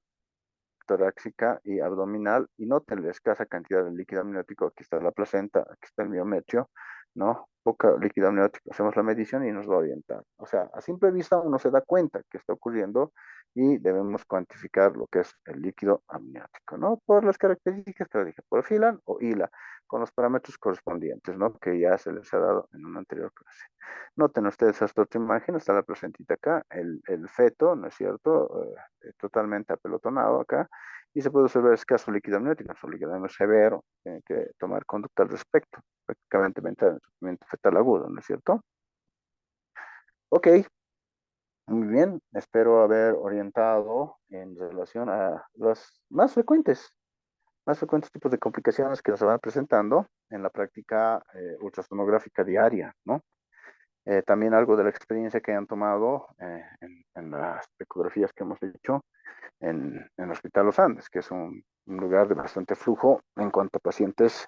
Speaker 1: torácica y abdominal, y noten la escasa cantidad de líquido amniótico. Aquí está la placenta, aquí está el miometrio, ¿no? Poca líquido amniótico. Hacemos la medición y nos va a orientar. O sea, a simple vista uno se da cuenta que está ocurriendo y debemos cuantificar lo que es el líquido amniótico, ¿no? Por las características que le dije, por filan o hila, con los parámetros correspondientes, ¿no? Que ya se les ha dado en una anterior clase. Noten ustedes esta otra imagen, está la placentita acá, el feto, ¿no es cierto? Totalmente apelotonado acá, y se puede observar escaso líquido amniótico, su líquido amniótico severo, tiene que tomar conducta al respecto, prácticamente mental, sufrimiento fetal agudo, ¿no es cierto? Ok, Muy bien, espero haber orientado en relación a los más frecuentes tipos de complicaciones que nos van presentando en la práctica ultrasonográfica diaria, ¿no? También algo de la experiencia que han tomado en las ecografías que hemos hecho en el Hospital Los Andes, que es un lugar de bastante flujo en cuanto a pacientes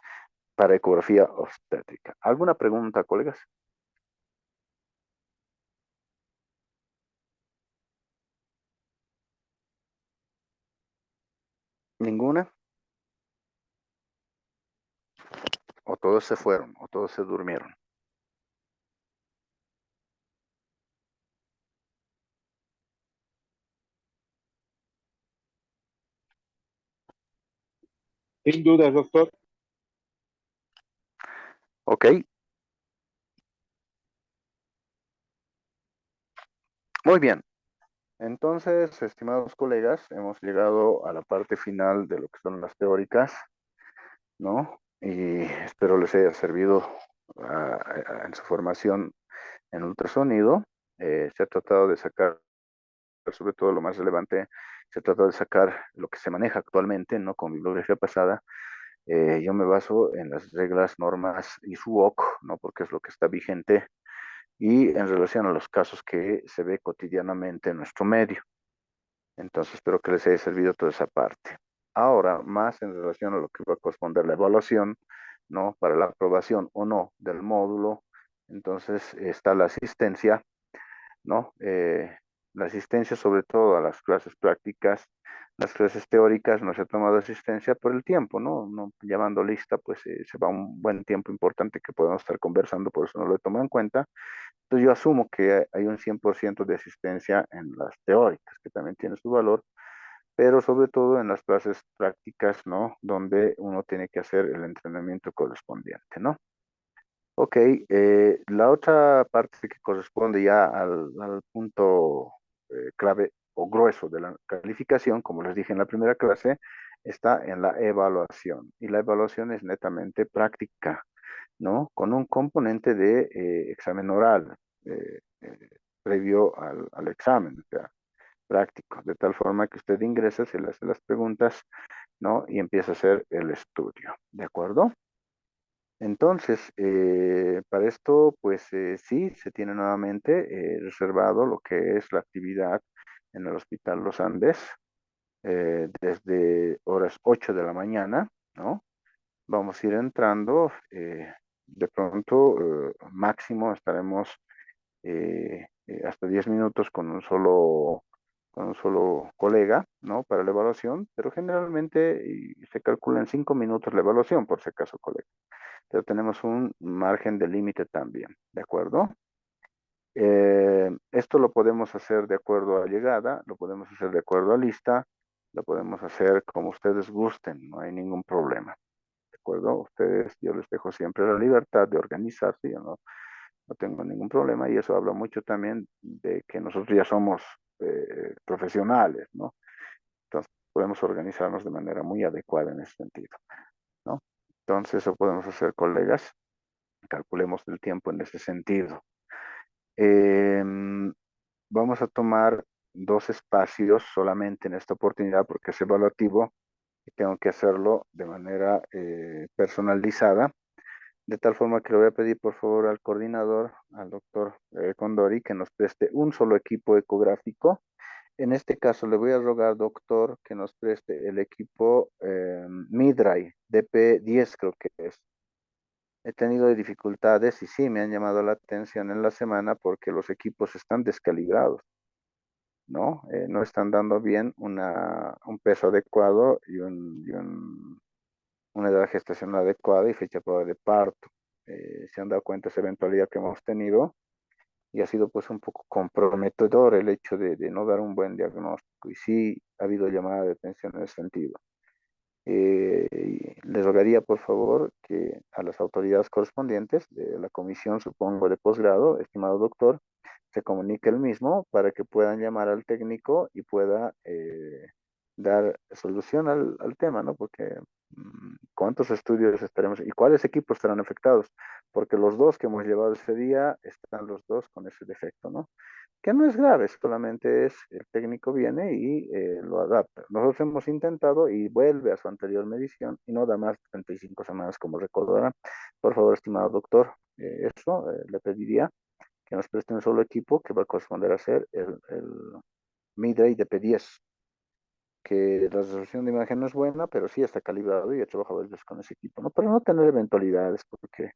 Speaker 1: para ecografía obstétrica. ¿Alguna pregunta, colegas? ¿Ninguna? ¿O todos se fueron? ¿O todos se durmieron? Sin duda, doctor. Ok, muy bien. Entonces, estimados colegas, hemos llegado a la parte final de lo que son las teóricas, ¿no? Y espero les haya servido en su formación en ultrasonido. Se ha tratado de sacar, sobre todo lo más relevante, se trata de sacar lo que se maneja actualmente, ¿no? Con bibliografía pasada. Yo me baso en las reglas, normas y su ISUOC, ¿no? Porque es lo que está vigente y en relación a los casos que se ve cotidianamente en nuestro medio. Entonces, espero que les haya servido toda esa parte. Ahora, más en relación a lo que va a corresponder la evaluación, ¿no? Para la aprobación o no del módulo. Entonces, está la asistencia, ¿no? La asistencia sobre todo a las clases prácticas, las clases teóricas, no se ha tomado asistencia por el tiempo, ¿no? No llevando lista, pues se va un buen tiempo importante que podemos estar conversando, por eso no lo he tomado en cuenta. Entonces yo asumo que hay un 100% de asistencia en las teóricas, que también tiene su valor, pero sobre todo en las clases prácticas, ¿no? Donde uno tiene que hacer el entrenamiento correspondiente, ¿no? Ok, la otra parte que corresponde ya al punto clave o grueso de la calificación, como les dije en la primera clase, está en la evaluación. Y la evaluación es netamente práctica, ¿no? Con un componente de examen oral previo al examen, o sea, práctico, de tal forma que usted ingresa, se le hace las preguntas, ¿no? Y empieza a hacer el estudio, ¿de acuerdo? Entonces, para esto, pues sí, se tiene nuevamente reservado lo que es la actividad en el Hospital Los Andes, desde horas 8 de la mañana, ¿no? Vamos a ir entrando, de pronto, máximo estaremos hasta 10 minutos con un solo colega, ¿no? Para la evaluación, pero generalmente se calcula en 5 minutos la evaluación, por si acaso, colega. Pero tenemos un margen de límite también, ¿de acuerdo? Esto lo podemos hacer de acuerdo a llegada, lo podemos hacer de acuerdo a lista, lo podemos hacer como ustedes gusten, no hay ningún problema, ¿de acuerdo? Ustedes, yo les dejo siempre la libertad de organizarse, yo no tengo ningún problema y eso habla mucho también de que nosotros ya somos profesionales, ¿no? Entonces podemos organizarnos de manera muy adecuada en ese sentido, ¿no? Entonces eso podemos hacer, colegas, calculemos el tiempo en ese sentido. Eh, Vamos a tomar dos espacios solamente en esta oportunidad porque es evaluativo y tengo que hacerlo de manera personalizada. De tal forma que le voy a pedir por favor al coordinador, al doctor Condori, que nos preste un solo equipo ecográfico. En este caso le voy a rogar, doctor, que nos preste el equipo Midray DP10, creo que es. He tenido dificultades y sí, me han llamado la atención en la semana porque los equipos están descalibrados, ¿no? No están dando bien un peso adecuado una edad gestacional adecuada y fecha probable de parto. Se han dado cuenta de esa eventualidad que hemos tenido y ha sido pues un poco comprometedor el hecho de no dar un buen diagnóstico y sí ha habido llamada de atención en ese sentido. Les rogaría por favor que a las autoridades correspondientes de la comisión, supongo, de posgrado, estimado doctor, se comunique el mismo para que puedan llamar al técnico y pueda dar solución al tema, ¿no? Porque ¿cuántos estudios estaremos y cuáles equipos estarán afectados? Porque los dos que hemos llevado ese día están los dos con ese defecto, ¿no? que no es grave, solamente es el técnico viene y lo adapta. Nosotros hemos intentado y vuelve a su anterior medición y no da más de 35 semanas como recordarán. Por favor, estimado doctor, eso le pediría que nos preste un solo equipo que va a corresponder a ser el Midray de P10, que la resolución de imagen no es buena, pero sí está calibrado y he trabajado veces con ese equipo, ¿no? Para no tener eventualidades, porque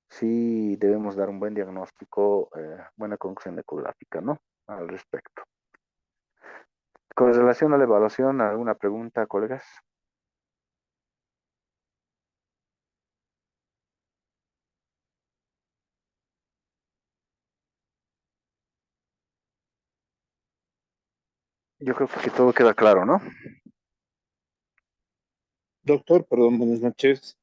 Speaker 1: sí debemos dar un buen diagnóstico, buena conclusión ecográfica, ¿no? Al respecto. Con relación a la evaluación, ¿alguna pregunta, colegas? Yo creo que todo queda claro, ¿no?
Speaker 2: Doctor, perdón, buenas noches.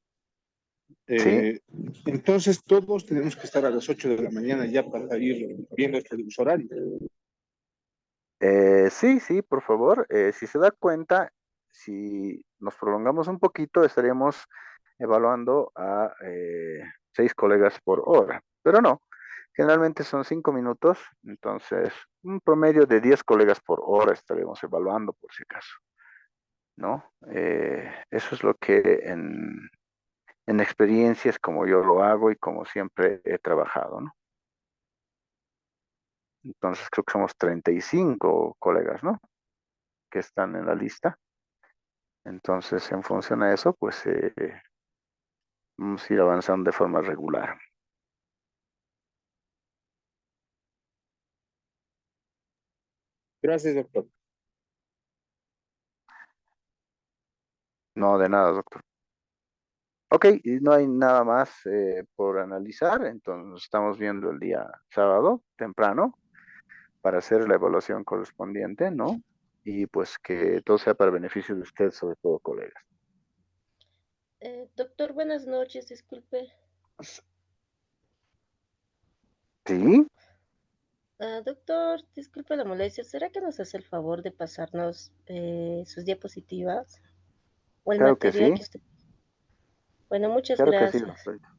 Speaker 1: Sí.
Speaker 2: Eh, entonces todos tenemos que estar a las 8 de la mañana ya para ir viendo este uso horario.
Speaker 1: Sí, sí, por favor. Si se da cuenta, si nos prolongamos un poquito, estaríamos evaluando a 6 colegas por hora. Pero no, generalmente son 5 minutos, entonces un promedio de 10 colegas por hora estaremos evaluando por si acaso, ¿no? Eso es lo que en experiencias como yo lo hago y como siempre he trabajado, ¿no? Entonces creo que somos 35 colegas, ¿no? Que están en la lista. Entonces, en función a eso, pues vamos a ir avanzando de forma regular.
Speaker 2: Gracias, doctor.
Speaker 1: No, de nada, doctor. Ok, y no hay nada más por analizar, entonces nos estamos viendo el día sábado, temprano, para hacer la evaluación correspondiente, ¿no? Y pues que todo sea para beneficio de usted, sobre todo, colegas.
Speaker 3: Doctor, buenas noches, disculpe.
Speaker 1: Sí,
Speaker 3: Doctor, disculpe la molestia. ¿Será que nos hace el favor de pasarnos sus diapositivas o el
Speaker 1: claro que
Speaker 3: material
Speaker 1: sí,
Speaker 3: que usted... Bueno, muchas
Speaker 1: claro que sí,
Speaker 3: gracias.
Speaker 1: doctor.